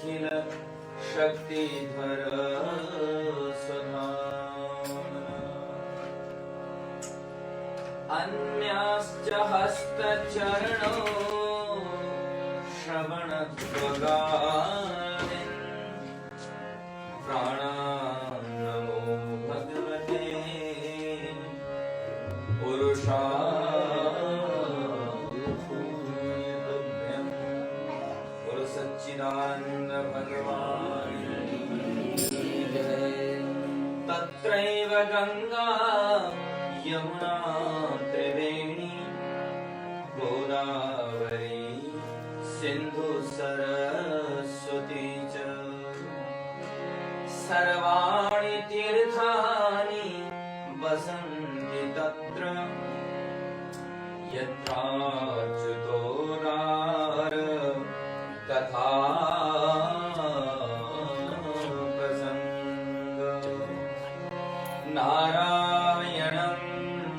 अखिल शक्तिधर स्वधाम अन्याश्च हस्तचरणो श्रवणत्वगामिन् प्राणान्नमो भगवते पुरुषार्थुभ्यं पुरुषच्चिदानन्द भगवान् तत्रैव गंगा यमुना त्रिवेणी गोदावरी सिंधु सरस्वती च सर्वाणि तीर्थानि वसन्ति तत्र यत्राच्युतो नार तथा प्रसंग नारायणं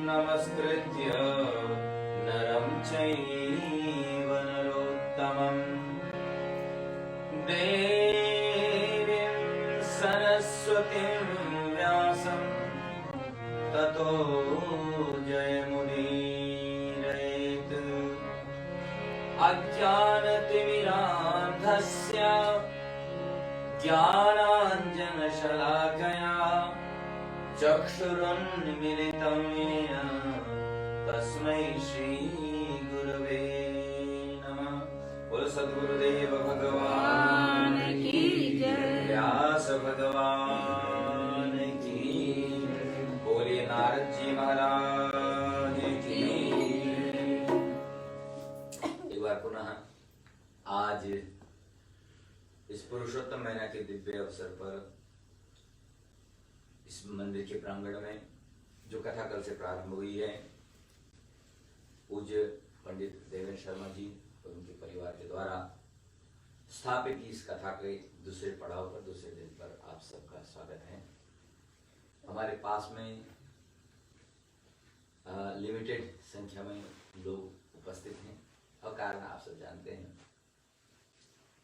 नमस्कृत्य नरं चैव नरोत्तमं देवीं सरस्वतीं व्यासं ततो जयमुदीरयेत् अज्ञानतिमिरान्धस्य ज्ञानाञ्जनशलाकया चक्षुरुन्मिलितं येन तस्मै श्री गुरवे नमः। बोलो सद्गुरुदेव भगवान की जय। व्यास भगवान की। बोलिए नारद जी महाराज की। एक बार पुनः आज इस पुरुषोत्तम महीना के दिव्य अवसर पर इस मंदिर के प्रांगण में जो कथा कल से प्रारंभ हुई है, पूज्य पंडित देवेंद्र शर्मा जी और उनके परिवार के द्वारा स्थापित इस कथा के दूसरे पड़ाव पर, दूसरे दिन पर आप सबका स्वागत है। हमारे पास में लिमिटेड संख्या में लोग उपस्थित हैं और कारण आप सब जानते हैं,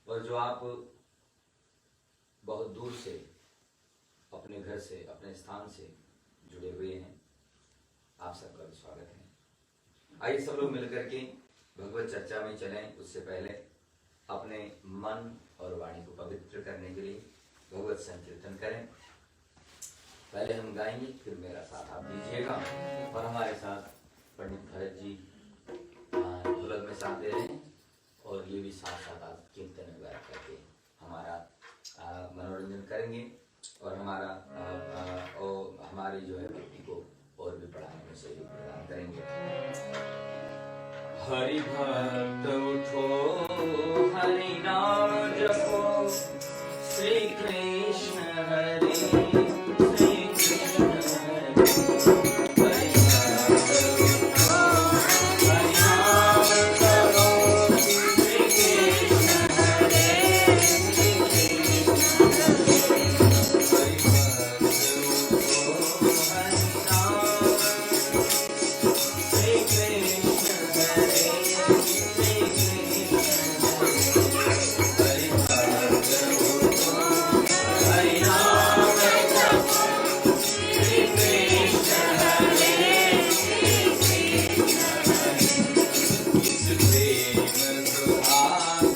और जो आप बहुत दूर से अपने घर से, अपने स्थान से जुड़े हुए हैं, आप सबका भी स्वागत है। आइए सब लोग मिलकर के भगवत चर्चा में चलें। उससे पहले अपने मन और वाणी को पवित्र करने के लिए भगवत संकीर्तन करें। पहले हम गाएंगे, फिर मेरा साथ आप दीजिएगा, और हमारे साथ पंडित भरत जी ढोलक में साथ दे रहे हैं, और ये भी साथ साथ आप कीर्तन वगैरह करके हमारा मनोरंजन करेंगे और हमारी जो है भक्ति को और भी बढ़ाने में सहयोग प्रदान करेंगे। हरि भक्त उठो, हरि नाम जपो, श्री कृष्ण हरि श्री कृष्ण हरि। हरि भक्त उठो, हरि नाम जपो, श्री कृष्ण हरि श्री कृष्ण हरि। हरि भक्त उठो, हरि नाम श्री कृष्ण हरि श्री कृष्ण हरि। हरि भक्त उठो, हरि नाम जपो, श्री कृष्ण हरि श्री कृष्ण हरि। इस प्रेम सुधा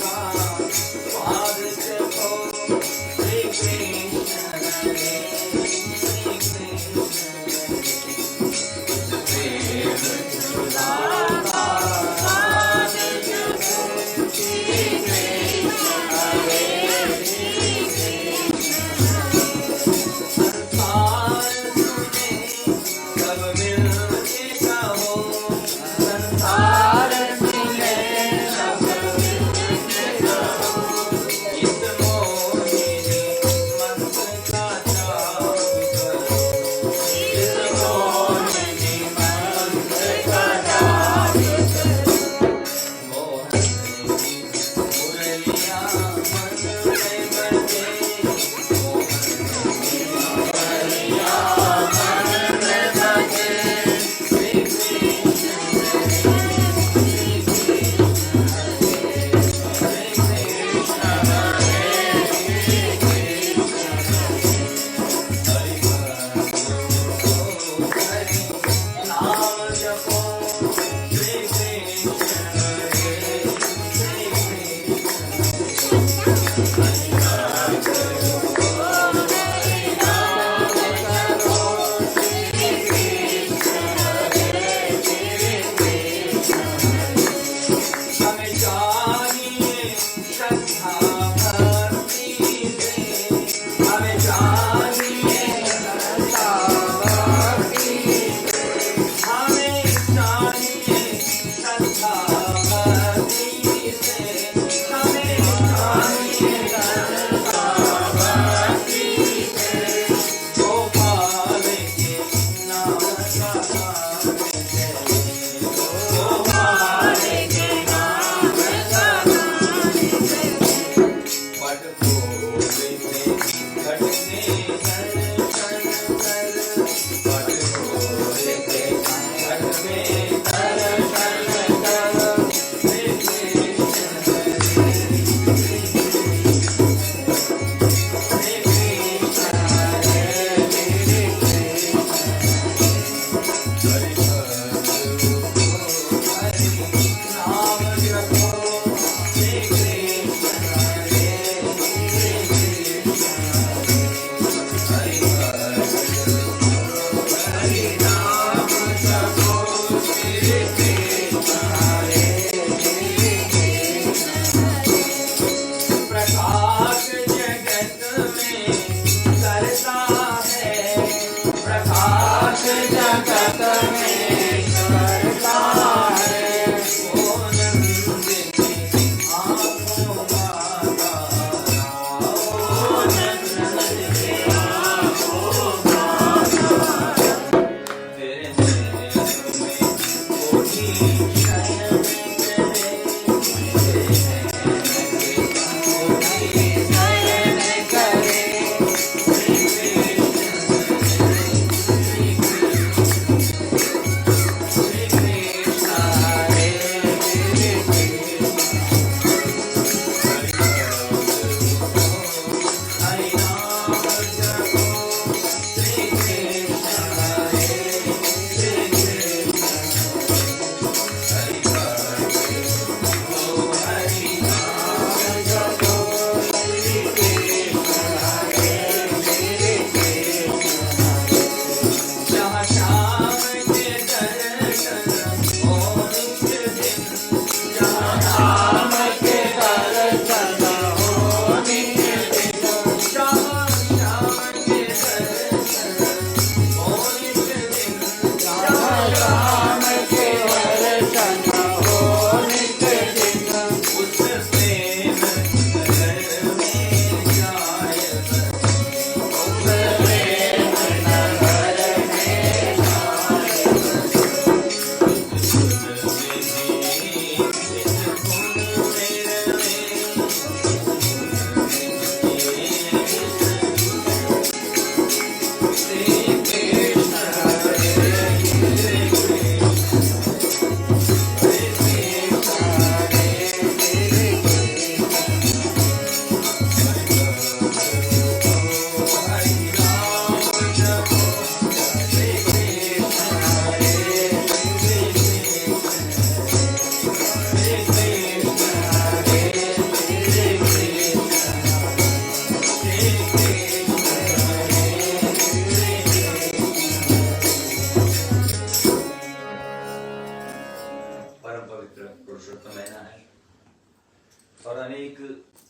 का स्वाद चखो, श्री कृष्ण हरि श्री कृष्ण हरि। इस प्रेम सुधा का स्वाद चखो, श्री कृष्ण हरि श्री कृष्ण हरि। संसार सुने सब मिलके कहो, संसार सुने सब मिलके कहो, इस मोहिनी मंत्र का जाप करो, इस मोहिनी मंत्र का जाप करो। मोहन की मुरलियां मन में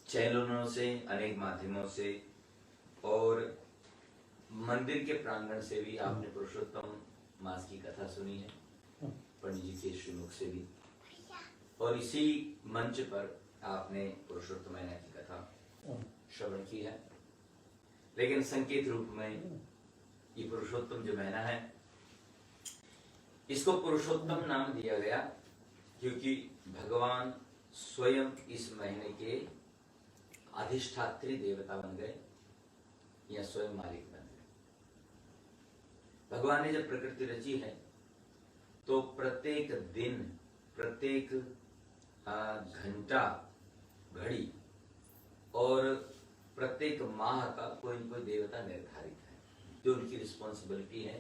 चैनलों से, अनेक माध्यमों से और मंदिर के प्रांगण से भी आपने पुरुषोत्तम मास की कथा सुनी है, पंडित जी के श्रीमुख से भी, और इसी मंच पर आपने पुरुषोत्तम महीना की कथा श्रवण की है। लेकिन संकेत रूप में ये पुरुषोत्तम जो महीना है, इसको पुरुषोत्तम नाम दिया गया क्योंकि भगवान स्वयं इस महीने के अधिष्ठात्री देवता बन गए या स्वयं मालिक बन गए। भगवान ने जब प्रकृति रची है तो प्रत्येक दिन, प्रत्येक घंटा, घड़ी और प्रत्येक माह का कोई न कोई देवता निर्धारित है, जो उनकी रिस्पॉन्सिबिलिटी है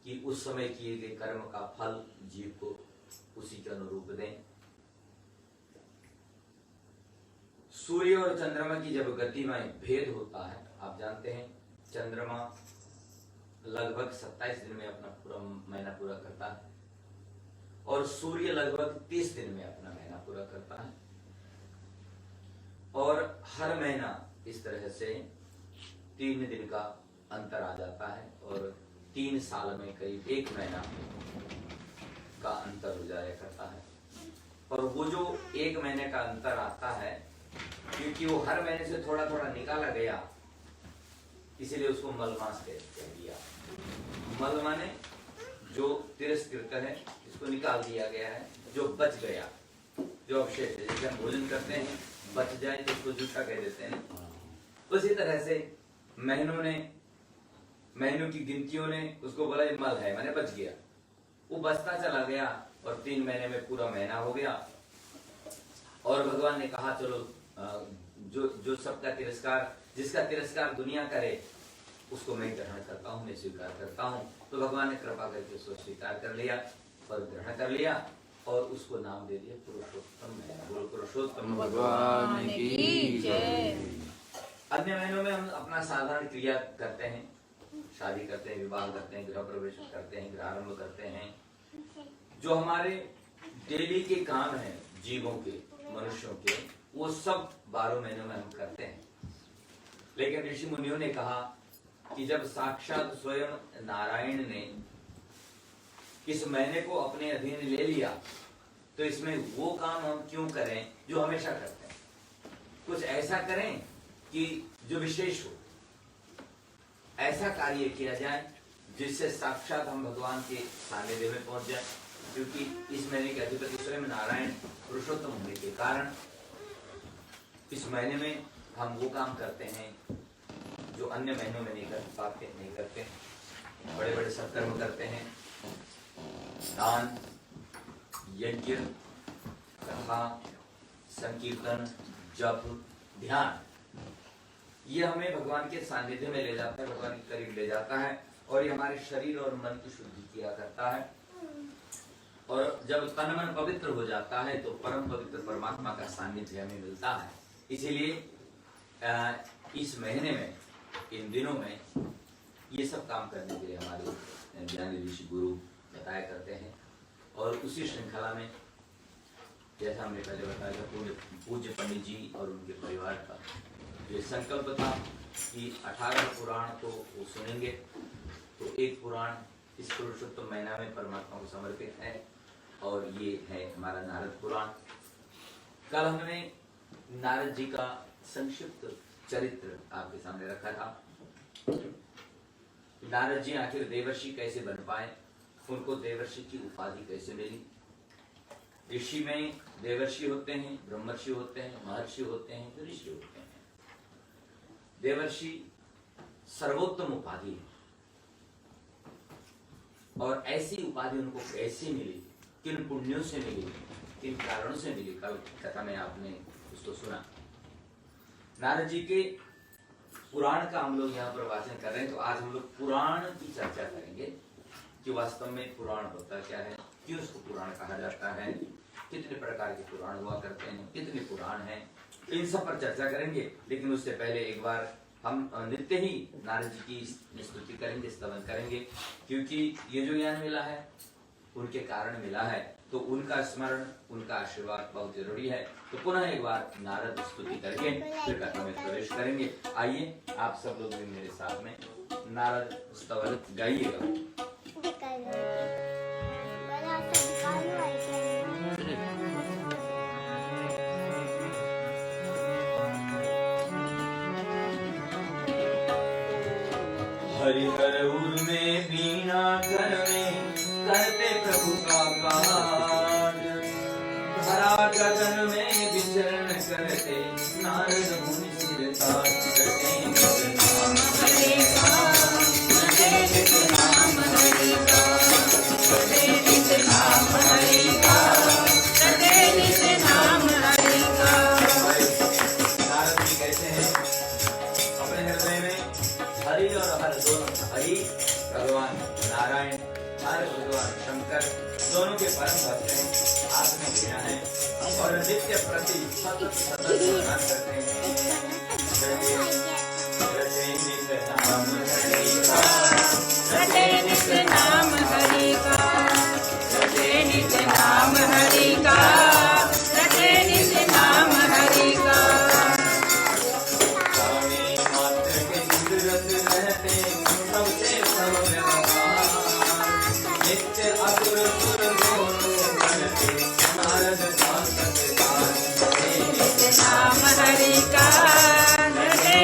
कि उस समय किए गए कर्म का फल जीव को उसी के अनुरूप दें। सूर्य और चंद्रमा की जब गति में भेद होता है, आप जानते हैं चंद्रमा लगभग 27 दिन में अपना पूरा महीना पूरा करता है और सूर्य लगभग 30 दिन में अपना महीना पूरा करता है, और हर महीना इस तरह से 3 दिन का अंतर आ जाता है और 3 साल में करीब 1 महीना का अंतर हो जाया करता है। और वो जो 1 महीने का अंतर आता है, क्योंकि वो हर महीने से थोड़ा थोड़ा निकाला गया, इसीलिए उसको मलमास कह दिया। मल माने जो तिरस्कृत है, इसको निकाल दिया गया है, जो बच गया, जो अवशेष है। जैसे हम भोजन करते हैं, बच जाए तो उसको जूठा कह देते हैं। उसी तरह से महीनों की गिनतियों ने उसको बोला ये मल है, मैंने बच गया। वो बचता चला गया और 3 महीने में पूरा महीना हो गया। और भगवान ने कहा चलो जो सबका तिरस्कार, जिसका तिरस्कार दुनिया करे उसको मैं ग्रहण करता हूँ, मैं स्वीकार करता हूँ। तो भगवान ने कृपा करके उसको स्वीकार कर लिया और ग्रहण कर लिया और उसको नाम दे दिया पुरुषोत्तम। बोलो पुरुषोत्तम भगवान की जय। अन्य महीनों में हम अपना साधारण क्रिया करते हैं, शादी करते हैं, विवाह करते हैं, गृह प्रवेश करते हैं, गृहारंभ करते हैं। जो हमारे डेली के काम हैं जीवों के, मनुष्यों के, वो सब 12 महीनों में हम करते हैं। लेकिन ऋषि मुनियों ने कहा कि जब साक्षात स्वयं नारायण ने इस महीने को अपने अधीन ले लिया तो इसमें वो काम हम क्यों करें जो हमेशा करते हैं। कुछ ऐसा करें कि जो विशेष हो, ऐसा कार्य किया जाए जिससे साक्षात हम भगवान के सानिध्य में पहुंच जाए। क्योंकि इस महीने के अधिपति स्वयं नारायण पुरुषोत्तम होने के कारण इस महीने में हम वो काम करते हैं जो अन्य महीनों में नहीं करते। बड़े बड़े सत्कर्म करते हैं, दान, यज्ञ, कथा, संकीर्तन, जप, ध्यान, ये हमें भगवान के सानिध्य में ले जाता है, भगवान के करीब ले जाता है और ये हमारे शरीर और मन की शुद्धि किया करता है। और जब तन मन पवित्र हो जाता है तो परम पवित्र परमात्मा का सानिध्य हमें मिलता है। इसीलिए इस महीने में, इन दिनों में ये सब काम करने के लिए हमारे ज्ञानी ऋषि गुरु बताया करते हैं। और उसी श्रृंखला में जैसा हमने पहले बताया, पूज्य पंडित जी और उनके परिवार का ये संकल्प था कि 18 पुराण तो वो सुनेंगे। तो एक पुराण इस पुरुषोत्तम महीना में परमात्मा को समर्पित है और ये है हमारा नारद पुराण। कल हमने नारद जी का संक्षिप्त चरित्र आपके सामने रखा था। नारद जी आखिर देवर्षि कैसे बन पाए, उनको देवर्षि की उपाधि कैसे मिली। ऋषि में देवर्षि होते हैं, ब्रह्मर्षि होते हैं, महर्षि होते हैं, तो ऋषि होते हैं। देवर्षि सर्वोत्तम उपाधि है और ऐसी उपाधि उनको कैसे मिली, किन पुण्यों से मिली, किन कारणों से मिली, कल कथा में आपने उसको सुना। नारद जी के पुराण का हम लोग यहाँ पर वाचन कर रहे हैं। तो आज हम लोग पुराण की चर्चा करेंगे कि वास्तव में पुराण होता क्या है, क्यों उसको पुराण कहा जाता है, कितने प्रकार के पुराण हुआ करते हैं, कितने पुराण हैं, इन सब पर चर्चा करेंगे। लेकिन उससे पहले एक बार हम नित्य ही नारद जी की स्तुति करेंगे, स्तवन करेंगे, क्योंकि ये जो ज्ञान मिला है उनके कारण मिला है। तो उनका स्मरण, उनका आशीर्वाद बहुत जरूरी है। तो पुनः एक बार नारद स्तुति करके फिर कथा में प्रवेश करेंगे। आइए आप सब लोग भी मेरे साथ में नारद स्तवन गाइएगा। हरिहर उर में बीना घर में करते प्रभु का काज, धरा गगन में विचरण करते नारद मुनि सिर ताज करते। नाम हरे का हरे नित नाम हरे का हरे नित नाम हरे का हरे नित नाम हरे का। नारद जी कहते हैं अपने हृदय में हरि और हर दोनों, हरि भगवान नारायण, हर भगवान शंकर, दोनों के परम भक्त हैं, आत्मा किया है और नित्य प्रति सतत स्मरण करते हैं। रटे नित नाम हरि का, रटे नित नाम हरि का, रटे नित नाम हरि का। स्वामी मात्र के कुदरत रहते सबसे सर्वव्यापक, नित्य असुर सुर दोनों बनते नारद शांत नाम हरि का, रटे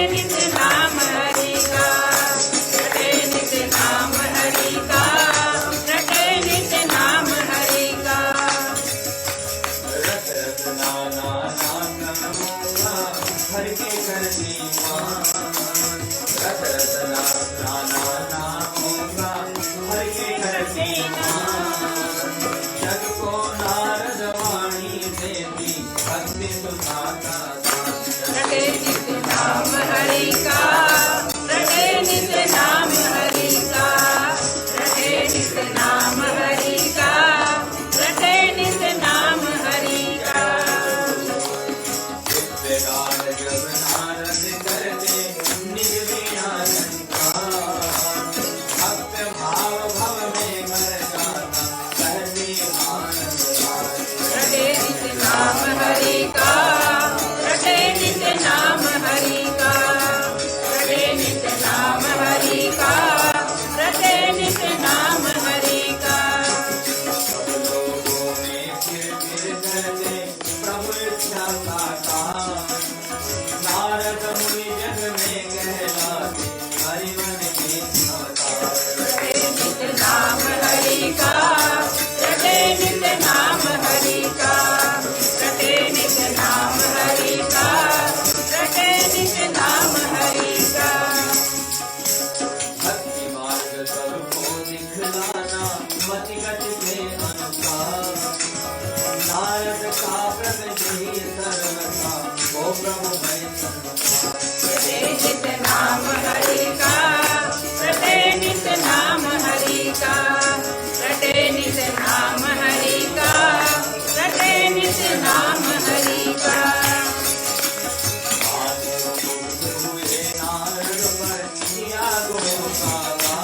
गावा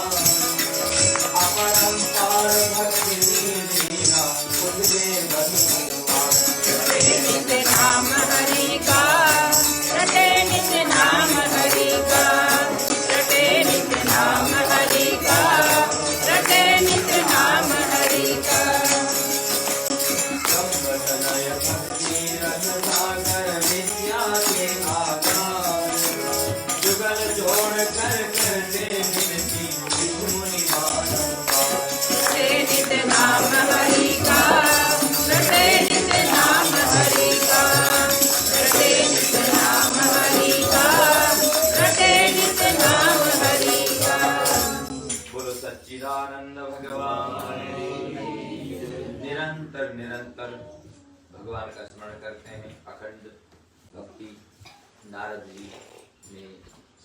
अपरंपार भक्ति लीला उठे भगवान रटे नित नाम हरि का रटे नित नाम हरि का रटे नित नाम हरि का रटे नित नाम हरि का संवदनय भक्ति रस सागर विद्या के आधार जुगल जोड़ कर करते मिलती विष्णु निधान रटे नित नाम हरि का रटे नित नाम हरि का रटे नित नाम हरि का रटे नित नाम हरि का बोलो सच्चिदानंद भगवान निरंतर निरंतर भगवान का स्मरण करते हैं। अखंड भक्ति नारद जी ने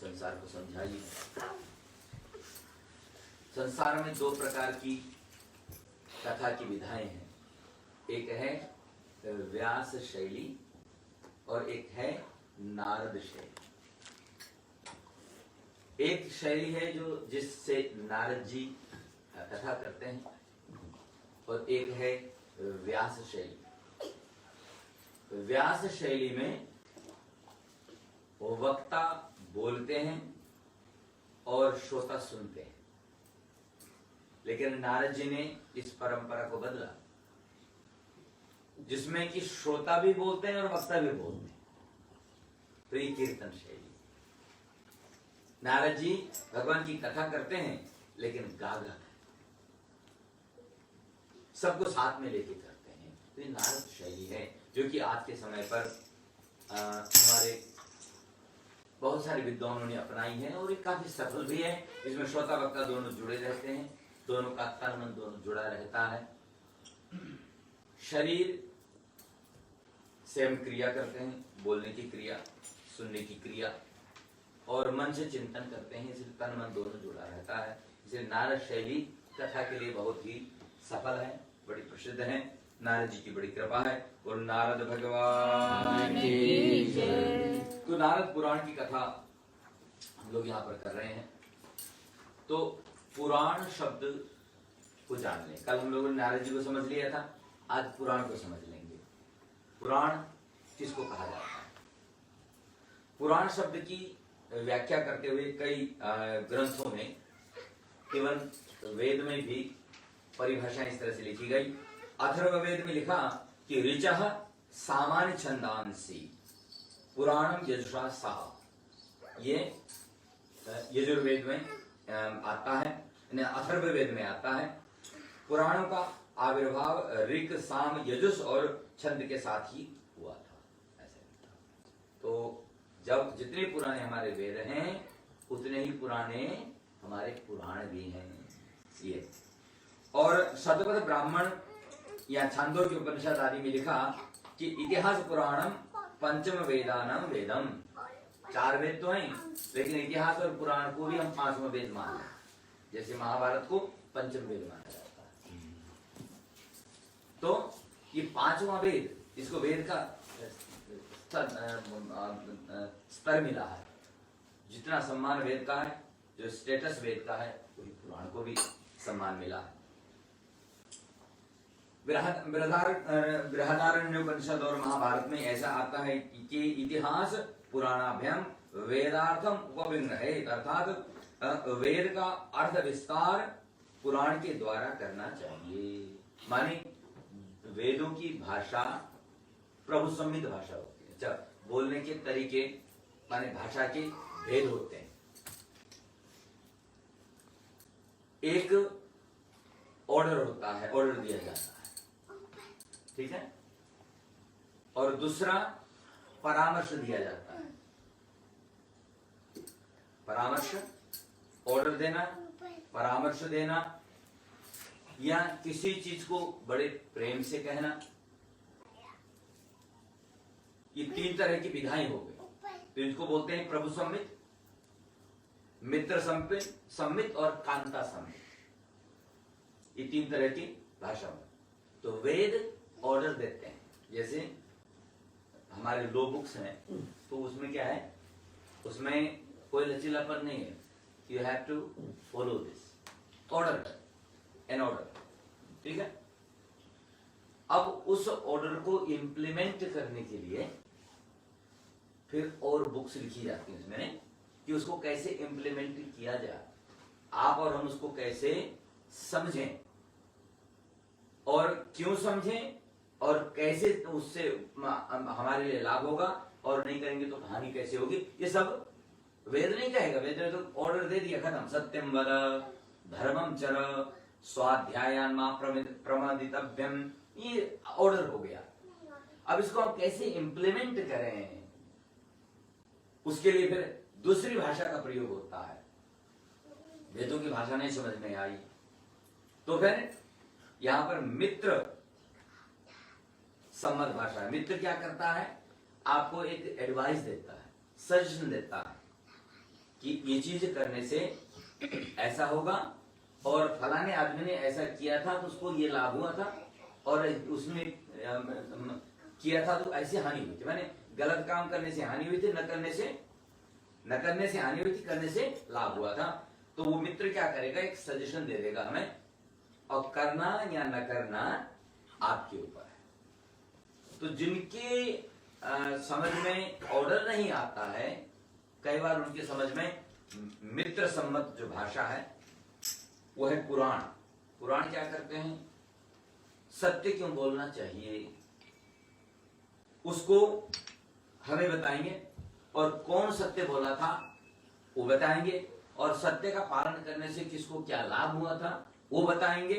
संसार को समझाई। संसार में दो प्रकार की कथा की विधाएं हैं, एक है व्यास शैली और एक है नारद शैली। एक शैली है जो जिससे नारद जी कथा करते हैं और एक है व्यास शैली। व्यास शैली में वो वक्ता बोलते हैं और श्रोता सुनते हैं, लेकिन नारद जी ने इस परंपरा को बदला जिसमें कि श्रोता भी बोलते हैं और वक्ता भी बोलते हैं। तो ये कीर्तन शैली। नारद जी भगवान की कथा करते हैं लेकिन गा गा सबको साथ में लेके करते हैं। तो ये नारद शैली है जो कि आज के समय पर हमारे बहुत सारे विद्वानों ने अपनाई है और ये काफी सफल भी है। इसमें श्रोता वक्ता दोनों जुड़े रहते हैं, दोनों का तन मन दोनों जुड़ा रहता है। शरीर से हम क्रिया करते हैं, बोलने की क्रिया, सुनने की क्रिया, और मन से चिंतन करते हैं, इसलिए तन मन दोनों जुड़ा रहता है। इसलिए नारद शैली कथा के लिए बहुत ही सफल है, बड़ी प्रसिद्ध है। नारद जी की बड़ी कृपा है और नारद भगवान की जय। तो नारद पुराण की कथा हम लोग यहाँ पर कर रहे हैं। तो पुराण शब्द को जान लें। कल हम लोगों ने नारद जी को समझ लिया था, आज पुराण को समझ लेंगे। पुराण किसको कहा जाता है? पुराण शब्द की व्याख्या करते हुए कई ग्रंथों में, केवल वेद में भी परिभाषा इस तरह से लिखी गई। अथर्ववेद में लिखा कि ऋचः सामान्य छंदांसी पुराणम यजुषा सहा। ये यजुर्वेद में आता है, अथर्ववेद में आता है। पुराणों का आविर्भाव ऋक साम यजुष और छंद के साथ ही हुआ था, ऐसे। तो जब जितने पुराने हमारे वेद हैं उतने ही पुराने हमारे पुराण भी हैं ये। और शतपथ ब्राह्मण या छांदोग्य उपनिषद आदि में लिखा कि इतिहास पुराणम पंचम वेदानम वेदम। 4 वेद तो हैं, लेकिन इतिहास और पुराण को भी हम 5वां वेद मानते हैं। जैसे महाभारत को पंचम वेद माना जाता है। तो ये 5वां वेद, इसको वेद का स्तर मिला है। जितना सम्मान वेद का है, जो स्टेटस वेद का है, वही पुराण को भी सम्मान मिला है। बृहदारण्योपनिषद और महाभारत में ऐसा आता है कि इतिहास पुराणाभ्याम वेदार्थम उपविग्रहेत, अर्थात वेद का अर्थ विस्तार पुराण के द्वारा करना चाहिए। माने वेदों की भाषा प्रभु संहित भाषा होती है। अच्छा, बोलने के तरीके माने भाषा के भेद होते हैं। एक ऑर्डर होता है, ऑर्डर दिया जाता है, ठीक है, और दूसरा परामर्श दिया जाता है। परामर्श, ऑर्डर देना, परामर्श देना, या किसी चीज को बड़े प्रेम से कहना। ये 3 तरह की विधाएं हो गई। तो इनको बोलते हैं प्रभु सम्मित, मित्र सम्मित और कांता सम्मित। ये 3 तरह की भाषा में। तो वेद ऑर्डर देते हैं। जैसे हमारे लो बुक्स हैं, तो उसमें क्या है, उसमें कोई लचीलापन नहीं है। You have to follow this order, an order, ठीक है। अब उस ऑर्डर को इंप्लीमेंट करने के लिए फिर और बुक्स लिखी जाती हैं इसमें कि उसको कैसे इंप्लीमेंट किया जाए, आप और हम उसको कैसे समझें और क्यों समझें और कैसे उससे हमारे लिए लाभ होगा और नहीं करेंगे तो हानि कैसे होगी, ये सब वेद नहीं कहेगा। वेद ने तो ऑर्डर दे दिया, खत्म। सत्यम वद, धर्मम चर, स्वाध्यायान मा प्रमादितव्यम, ये ऑर्डर हो गया। अब इसको हम कैसे इंप्लीमेंट करें, उसके लिए फिर दूसरी भाषा का प्रयोग होता है। वेदों की भाषा नहीं समझ में आई तो फिर यहां पर मित्र सम्मत भाषा है। मित्र क्या करता है, आपको एक एडवाइस देता है, सजेशन देता है कि ये चीज करने से ऐसा होगा और फलाने आदमी ने ऐसा किया था तो उसको ये लाभ हुआ था और उसने किया था तो ऐसी हानि हुई थी। मैंने गलत काम करने से हानि हुई थी, न करने से हानि हुई थी, करने से लाभ हुआ था। तो वो मित्र क्या करेगा, एक सजेशन दे देगा हमें, और करना या न करना आपके ऊपर है। तो जिनके समझ में ऑर्डर नहीं आता है, कई बार उनके समझ में मित्र सम्मत जो भाषा है वो है पुराण। पुराण क्या करते हैं, सत्य क्यों बोलना चाहिए उसको हमें बताएंगे, और कौन सत्य बोला था वो बताएंगे, और सत्य का पालन करने से किसको क्या लाभ हुआ था वो बताएंगे।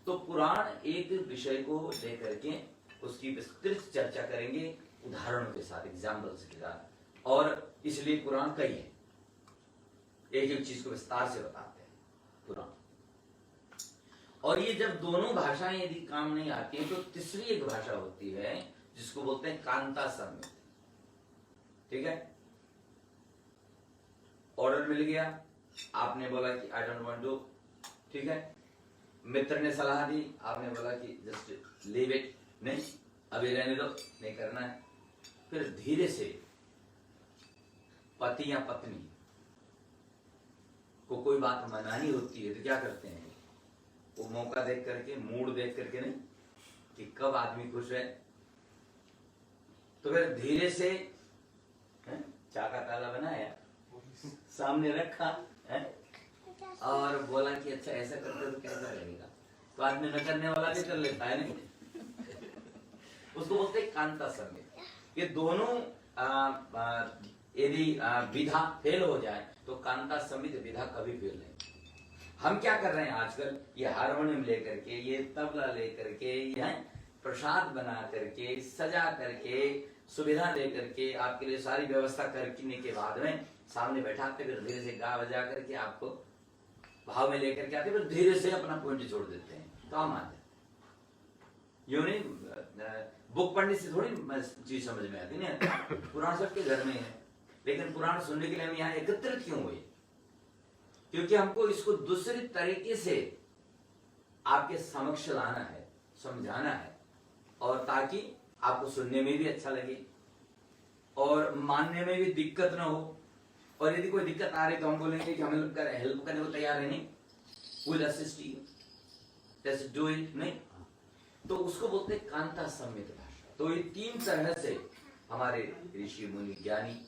तो पुराण एक विषय को लेकर के उसकी विस्तृत चर्चा करेंगे उदाहरणों के साथ, एग्जाम्पल्स के साथ, और इसलिए पुराण कई है, एक एक चीज को विस्तार से बताते हैं पुराण। और ये जब दोनों भाषाएं यदि काम नहीं आती हैं तो तीसरी एक भाषा होती है जिसको बोलते हैं कांता संहित, ठीक है। ऑर्डर मिल गया, आपने बोला कि आई डोंट वांट टू, ठीक है। मित्र ने सलाह दी, आपने बोला कि जस्ट लीव इट, नहीं अभी रहने दो, नहीं करना है। फिर धीरे से पति या पत्नी को कोई बात मनानी होती है तो क्या करते हैं, वो मौका देख करके, मूड देख करके, नहीं कि कब आदमी खुश है, तो फिर धीरे से चाय का प्याला बनाया, सामने रखा है और बोला कि अच्छा ऐसा करते तो कैसा लगेगा, तो आदमी न करने वाला भी कर लेता है, नहीं उसको बोलते हैं कांता संहित। ये दोनों यदि विधा फेल हो जाए तो कांता संहित विधा कभी फेल नहीं। हम क्या कर रहे हैं आजकल, ये हारमोनियम लेकर के, ये तबला लेकर के, ये प्रसाद बना करके, सजा करके, सुविधा लेकर के, आपके लिए सारी व्यवस्था करने के बाद में सामने बैठाते, फिर धीरे से गा बजा करके आपको भाव में लेकर के आते, फिर धीरे से अपना पॉइंट छोड़ देते हैं, काम आते। यूं नहीं बुक पढ़ने से थोड़ी चीज समझ में आती नहीं। पुराण सबके घर में है, लेकिन पुराण सुनने के लिए हम यहाँ एकत्रित क्यों हुए, क्योंकि हमको इसको दूसरी तरीके से आपके समक्ष लाना है, समझाना है, और ताकि आपको सुनने में भी अच्छा लगे और मानने में भी दिक्कत ना हो। और यदि कोई दिक्कत आ रही तो हम बोलेंगे कि हम हेल्प करने को तैयार है, नहीं will assist you, just do it, नहीं। तो उसको बोलते हैं कांता संहित भाषा। तो ये तीन तरह से हमारे ऋषि मुनि ज्ञानी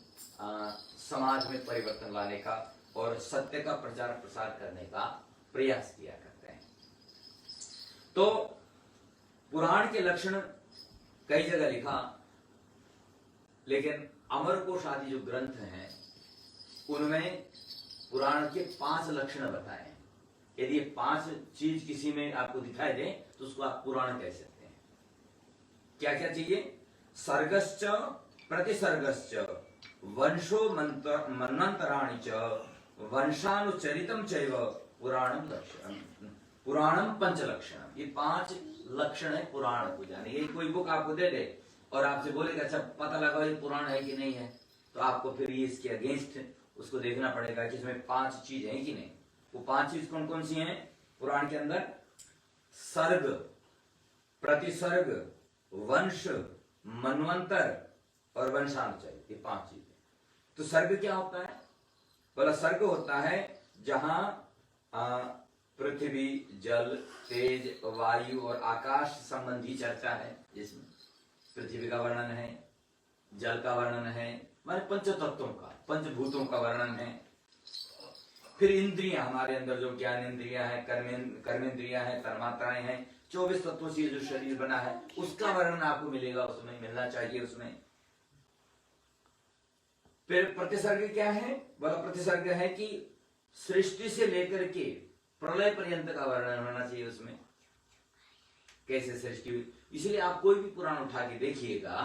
समाज में परिवर्तन लाने का और सत्य का प्रचार प्रसार करने का प्रयास किया करते हैं। तो पुराण के लक्षण कई जगह लिखा, लेकिन अमरकोश आदि जो ग्रंथ हैं उनमें पुराण के 5 लक्षण बताए हैं। यदि ये 5 चीज किसी में आपको दिखाई दे तो उसको आप पुराण कह सकते हैं। क्या क्या चाहिए, सर्गश्च प्रतिसर्गश्च वंशो मन्वन्तराणि च वंशानुचरितम चैव पुराणम लक्षण, पुराणम पंचलक्षण। ये 5 लक्षण है पुराण को जाने। ये कोई बुक आपको दे दे और आपसे बोलेगा अच्छा पता लगाओ ये पुराण है कि नहीं है, तो आपको फिर ये इसके अगेंस्ट उसको देखना पड़ेगा कि इसमें 5 चीज है कि नहीं। वो 5 चीज कौन कौन सी हैं पुराण के अंदर, सर्ग, प्रतिसर्ग, वंश, मन्वंतर और वंशानुचरित, ये 5 चीज है। तो सर्ग क्या होता है, बोला सर्ग होता है जहां पृथ्वी, जल, तेज, वायु और आकाश संबंधी चर्चा है। जिसमें पृथ्वी का वर्णन है, जल का वर्णन है, माने पंच तत्वों का, पंचभूतों का वर्णन है। फिर इंद्रियां, हमारे अंदर जो ज्ञान इंद्रियां हैं, कर्मेंद्रियां हैं, तन्मात्राएं हैं, 24 तत्वों से जो शरीर बना है उसका वर्णन आपको मिलेगा, उसमें मिलना चाहिए उसमें। फिर प्रतिसर्ग क्या है? वह प्रतिसर्ग है कि सृष्टि से लेकर के प्रलय पर्यंत का वर्णन होना चाहिए उसमें, कैसे सृष्टि हुई। इसलिए आप कोई भी पुराण उठा के देखिएगा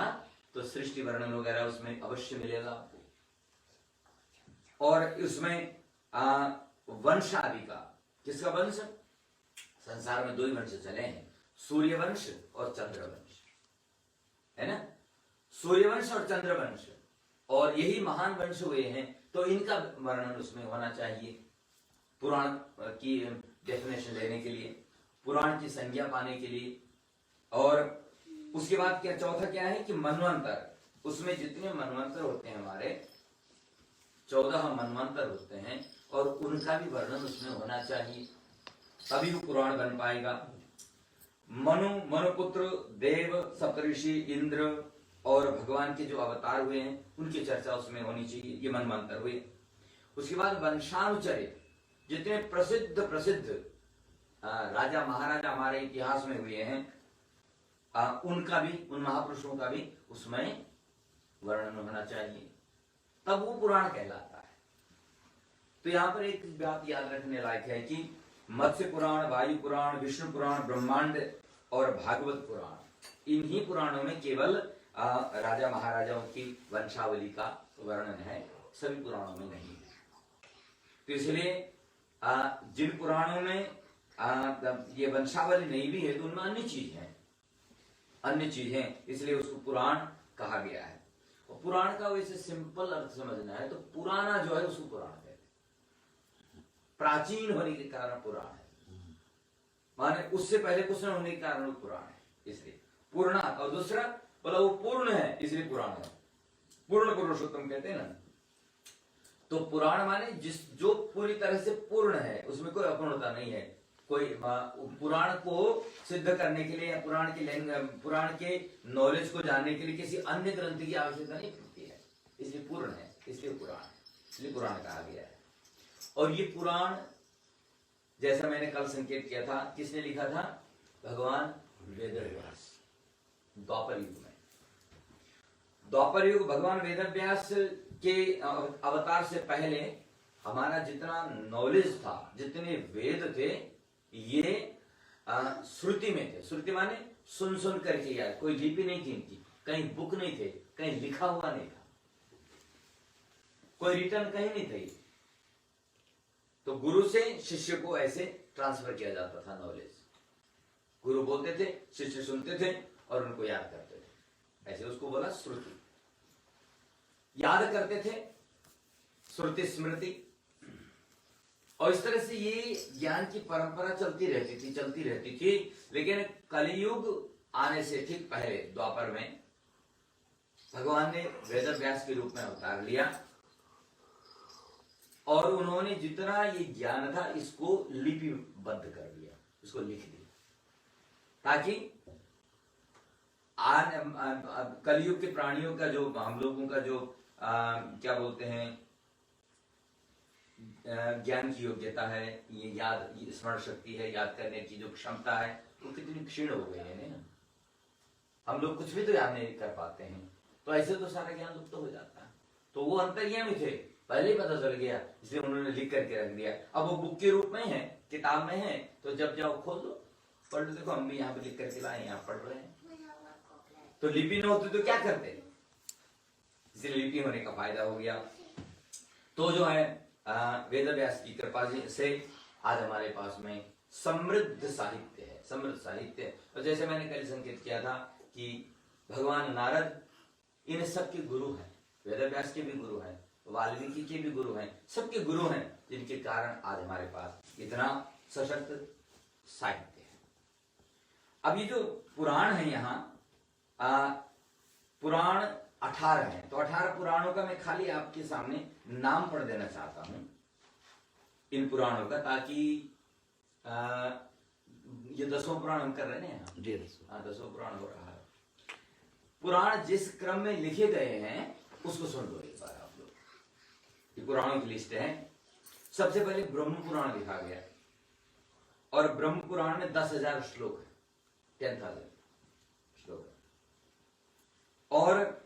तो सृष्टि वर्णन वगैरह उसमें अवश्य मिलेगा आपको। और उसमें वंश आदि का, किसका वंश? संसार में दो ही वंश चले हैं, सूर्यवंश और चंद्रवंश, है ना। सूर्यवंश और चंद्रवंश, और यही महान वंश हुए हैं, तो इनका वर्णन उसमें होना चाहिए पुराण की डेफिनेशन लेने के लिए, पुराण की संज्ञा पाने के लिए। और उसके बाद क्या, चौथा क्या है कि मनवंतर, उसमें जितने मनवंतर होते हैं हमारे 14 मनवंतर होते हैं, और उनका भी वर्णन उसमें होना चाहिए, तभी वो पुराण बन पाएगा। मनुपुत्र, देव, सप्तऋषि, इंद्र और भगवान के जो अवतार हुए हैं उनकी चर्चा उसमें होनी चाहिए, ये मनवंतर हुए। उसके बाद वंशानुचरित, जितने प्रसिद्ध प्रसिद्ध राजा महाराजा हमारे इतिहास में हुए हैं, उनका भी, उन महापुरुषों का भी उसमें वर्णन होना चाहिए, तब वो पुराण कहलाता है। तो यहाँ पर एक बात याद रखने लायक है कि मत्स्य पुराण, वायु पुराण, विष्णु पुराण, ब्रह्मांड और भागवत पुराण, इन्हीं पुराणों में केवल राजा महाराजाओं की वंशावली का वर्णन है, सभी पुराणों में नहीं है। तो इसलिए जिन पुराणों में ये वंशावली नहीं भी है तो उनमें अन्य चीज है, अन्य चीजें, इसलिए उसको पुराण कहा गया है। और पुराण का वैसे सिंपल अर्थ समझना है तो पुराना जो है उसको पुराण कहते हैं, प्राचीन होने के कारण पुराण है, माने उससे पहले कुछ न होने के कारण वो पुराण है, इसलिए पूर्णा। और दूसरा बोला वो पूर्ण है इसलिए पुराण है, पूर्ण पुरुषोत्तम कहते हैं ना। तो पुराण माने जो पूरी तरह से पूर्ण है, उसमें कोई अपूर्णता नहीं है। कोई पुराण को सिद्ध करने के लिए या पुराण के नॉलेज को जानने के लिए किसी अन्य ग्रंथ की आवश्यकता नहीं पड़ती है, इसलिए पूर्ण है, इसलिए पुराण है, इसलिए पुराण कहा गया है। और ये पुराण, जैसा मैंने कल संकेत किया था, किसने लिखा था? भगवान वेदव्यास, द्वापर युग में। द्वापर युग भगवान वेदव्यास के अवतार से पहले हमारा जितना नॉलेज था, जितने वेद थे, ये श्रुति में थे। श्रुति माने सुन सुन करके याद, कोई लिपि नहीं थी इनकी, कहीं बुक नहीं थे, कहीं लिखा हुआ नहीं था, कोई रिटर्न कहीं नहीं थी। तो गुरु से शिष्य को ऐसे ट्रांसफर किया जाता था नॉलेज, गुरु बोलते थे, शिष्य सुनते थे और उनको याद करते थे, ऐसे उसको बोला श्रुति। याद करते थे, श्रुति स्मृति, और इस तरह से ये ज्ञान की परंपरा चलती रहती थी। लेकिन कलियुग आने से ठीक पहले द्वापर में भगवान ने वेदव्यास के रूप में अवतार लिया, और उन्होंने जितना ये ज्ञान था इसको लिपिबद्ध कर दिया, इसको लिख दिया, ताकि कलियुग के प्राणियों का, जो हम लोगों का जो क्या बोलते हैं, ज्ञान की योग्यता है, ये याद, ये स्मरण शक्ति है, याद करने की जो क्षमता है, वो कितनी क्षीण हो गई है ना। हम लोग कुछ भी तो याद नहीं कर पाते हैं, तो ऐसे तो सारा ज्ञान लुप्त हो जाता है। तो वो अंतर्यामी थे, पहले ही पता चल गया, इसलिए उन्होंने लिख करके रख दिया। अब वो बुक के रूप में है, किताब में है, तो जब जाओ खोल लो, पढ़ लो। देखो हम भी यहाँ पे लिख करके लाए, यहाँ पढ़ रहे हैं। तो लिपि न होती तो क्या करते, इसलिए लिपि होने का फायदा हो गया। तो जो है वेदव्यास की कृपा से आज हमारे पास में समृद्ध साहित्य है, समृद्ध साहित्य। और जैसे मैंने कल संकेत किया था कि भगवान नारद इन सबके गुरु हैं, वेदव्यास के भी गुरु हैं, वाल्मीकि के भी गुरु हैं, सबके गुरु हैं, जिनके कारण आज हमारे पास इतना सशक्त साहित्य है। अब ये जो पुराण है यहाँ, पुराण 18 है, तो 18 पुराणों का मैं खाली आपके सामने नाम पढ़ देना चाहता हूं। इन पुराणों का, ताकि ये 10वां पुराण हम कर रहे हैं ना। जी 10वां पुराण हो रहा है। पुराण जिस क्रम में लिखे गए हैं उसको सुन लो एक बार आप लोग। ये पुराणों की लिस्ट है। सबसे पहले ब्रह्म पुराण लिखा गया और ब्रह्म पुराण में 10,000 श्लोक है, 10,000 श्लोक है। और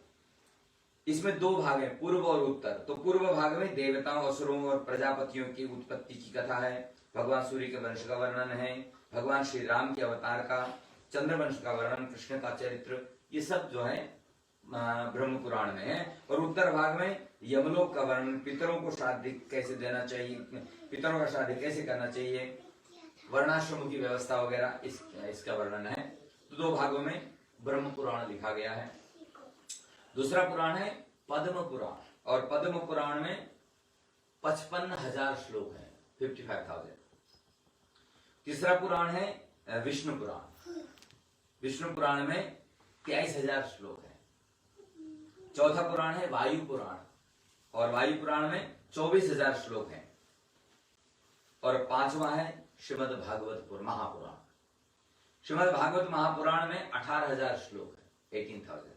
इसमें 2 भाग हैं, पूर्व और उत्तर। तो पूर्व भाग में देवताओं, असुरों और प्रजापतियों की उत्पत्ति की कथा है, भगवान सूर्य के वंश का वर्णन है, भगवान श्री राम के अवतार का, चंद्रवंश का वर्णन, कृष्ण का चरित्र, ये सब जो है ब्रह्म पुराण में है। और उत्तर भाग में यमलोक का वर्णन, पितरों को श्राद्ध कैसे देना चाहिए, पितरों का श्राद्ध कैसे करना चाहिए, वर्णाश्रम की व्यवस्था वगैरह, इसका वर्णन है। तो 2 भागों में ब्रह्म पुराण लिखा गया है। दूसरा पुराण है पद्म पुराण, और पद्म पुराण में 55,000 श्लोक हैं, 55,000। तीसरा पुराण है विष्णु पुराण। विष्णु पुराण में 23,000 श्लोक हैं। चौथा पुराण है वायु पुराण, और वायु पुराण में 24,000 श्लोक हैं। और 5वां है श्रीमद् भागवत महापुराण। श्रीमद् भागवत महापुराण में 18,000 श्लोक है, 18,000।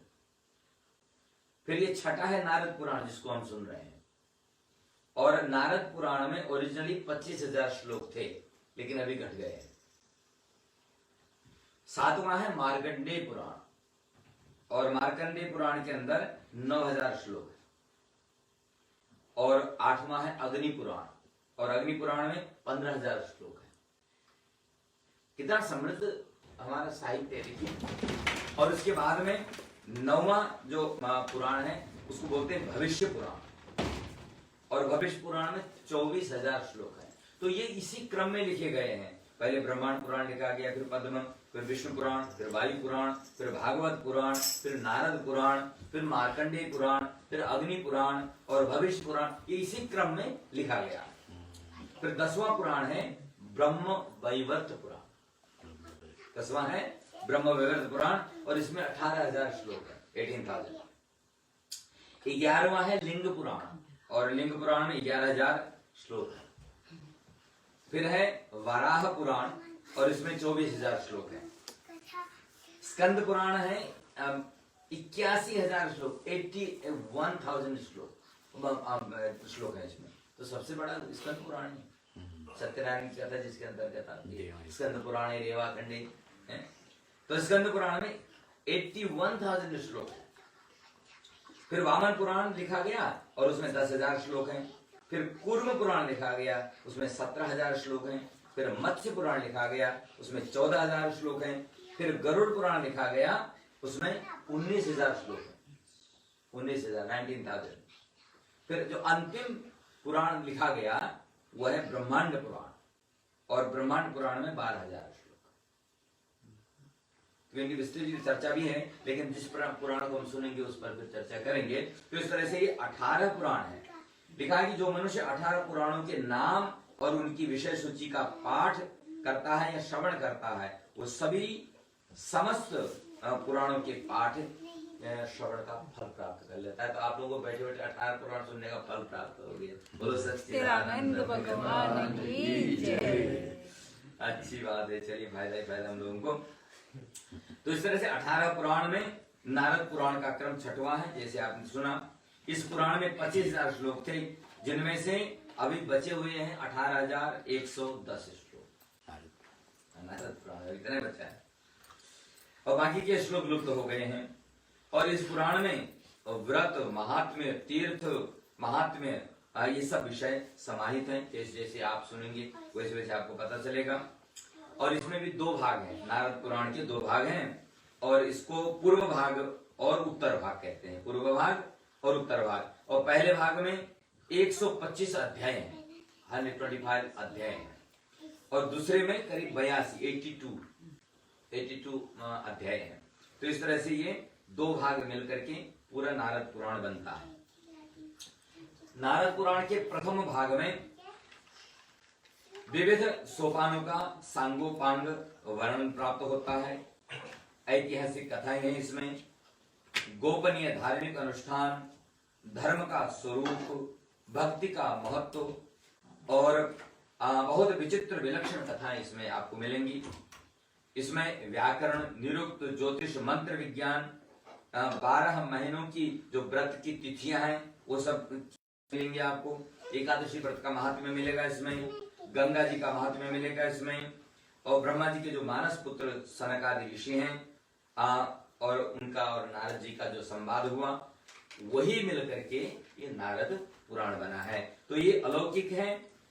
फिर ये छठा है नारद पुराण, जिसको हम सुन रहे हैं। और नारद पुराण में ओरिजिनली 25,000 श्लोक थे, लेकिन अभी घट गए हैं। 7वां है मार्कंडेय पुराण, और मार्कंडेय पुराण के अंदर 9,000 श्लोक है। और 8वां है अग्नि पुराण, और अग्नि पुराण में 15,000 श्लोक है। कितना समृद्ध हमारा साहित्य है, देखिए। और उसके बाद में 9वां जो पुराण है उसको बोलते हैं भविष्य पुराण, और भविष्य पुराण में 24,000 श्लोक है। तो ये इसी क्रम में लिखे गए हैं। पहले ब्रह्मांड पुराण लिखा गया, फिर पद्म, फिर विष्णु पुराण, फिर वायु पुराण, फिर भागवत पुराण, फिर नारद पुराण, फिर मार्कंडेय पुराण, फिर अग्नि पुराण और भविष्य पुराण, ये इसी क्रम में लिखा गया। फिर 10वां पुराण है ब्रह्म वैवर्त पुराण। 10वां है ब्रह्म वैवर्त पुराण, और इसमें 18,000 श्लोक है, 18,000। 11वां है लिंग पुराण, और लिंग पुराण में 11,000 श्लोक है। फिर है वराह पुराण, और इसमें 24,000 श्लोक है। स्कंद पुराण है 81,000 श्लोक, 81,000 श्लोक है इसमें। तो सबसे बड़ा स्कंद पुराण है। सत्यनारायण की कथा जिसके अंतर्गत आती है, स्कंद पुराण है, रेवाखंडे है। तो स्कंद पुराण में 81,000 श्लोक है। फिर वामन पुराण लिखा गया, और उसमें 10,000 श्लोक हैं। फिर कूर्म पुराण लिखा गया, उसमें 17,000 श्लोक हैं। फिर मत्स्य पुराण लिखा गया, उसमें 14,000 श्लोक हैं। फिर गरुड़ पुराण लिखा गया, उसमें 19,000 श्लोक हैं, 19,000, 19,000। फिर जो अंतिम पुराण लिखा गया वह है ब्रह्मांड पुराण, और ब्रह्मांड पुराण में 12,000 श्लोक। क्योंकि विस्तृत चर्चा भी है, लेकिन जिस पुराण को हम सुनेंगे उस पर फिर चर्चा करेंगे। तो इस तरह से ये 18 पुराण है। लिखा है कि जो मनुष्य 18 पुराणों के नाम और उनकी विषय सूची का पाठ करता है या श्रवण करता है, वो सभी समस्त पुराणों के पाठ श्रवण का फल प्राप्त कर लेता है। तो आप लोगों को बैठे बैठे 18 पुराण सुनने का फल प्राप्त हो गया। बोलो सच्चिदानंद भगवान की जय। अच्छी बात है। चलिए फायदा हम लोगों को। तो इस तरह से 18 पुराण में नारद पुराण का क्रम 6वां है, जैसे आपने सुना। इस पुराण में 25,000 श्लोक थे, जिनमें से अभी बचे हुए हैं 18,110 श्लोक। नारद पुराण इतने बचा है, और बाकी के श्लोक लुप्त हो गए हैं। और इस पुराण में व्रत, महात्म्य, तीर्थ महात्म्य, ये सब विषय समाहित हैं। जैसे जैसे आप सुनेंगे वैसे वैसे आपको पता चलेगा। और इसमें भी 2 भाग हैं, नारद पुराण के 2 भाग हैं, और इसको पूर्व भाग और उत्तर भाग कहते हैं। पूर्व भाग और उत्तर भाग। और पहले भाग में 125 अध्याय हैं, 125 अध्याय हैं, और दूसरे में करीब 82 अध्याय हैं। तो इस तरह से ये 2 भाग मिलकर के पूरा नारद पुराण बनता है। नारद पुराण के प्रथम भाग में विविध सोपानों का सांगोपांग वर्णन प्राप्त होता है। ऐतिहासिक कथाएं हैं इसमें, गोपनीय धार्मिक अनुष्ठान, धर्म का स्वरूप, भक्ति का महत्व और बहुत विचित्र विलक्षण कथाएं इसमें आपको मिलेंगी। इसमें व्याकरण, निरुक्त, ज्योतिष, मंत्र विज्ञान, 12 महीनों की जो व्रत की तिथियां हैं वो सब मिलेंगे आपको। एकादशी व्रत का महात्म्य मिलेगा इसमें, गंगा जी का महात्म्य मिलेगा इसमें, और ब्रह्मा जी के जो मानस पुत्र सनक आदि ऋषि हैं और उनका और नारद जी का जो संवाद हुआ वही मिलकर के ये नारद पुराण बना है। तो ये अलौकिक है,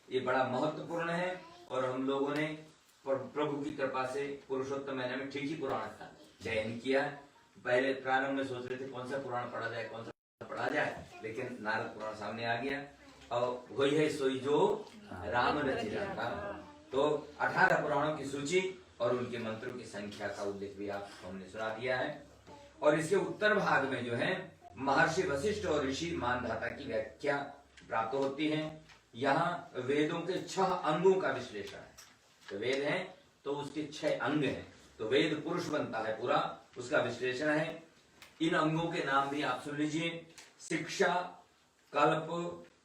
ये बड़ा महत्वपूर्ण है, और हम लोगों ने प्रभु की कृपा से पुरुषोत्तम महीने में ठीक ही पुराण का चयन किया। पहले प्रारंभ में सोच रहे थे कौन सा पुराण पढ़ा जाए, कौन सा पढ़ा जाए, लेकिन नारद पुराण सामने आ गया और वही है सोई जो राम रचिया। तो 18 पुराणों की सूची और उनके मंत्रों की संख्या का उल्लेख भी आपको हमने सुना दिया है। और इसके उत्तर भाग में जो है महर्षि वशिष्ठ और ऋषि मानधाता की व्याख्या प्राप्त होती है। यहाँ वेदों के 6 अंगों का विश्लेषण है। तो वेद है तो उसके 6 अंग हैं, तो वेद पुरुष बनता है पूरा, उसका विश्लेषण है। इन अंगों के नाम भी आप सुन लीजिए: शिक्षा, कल्प,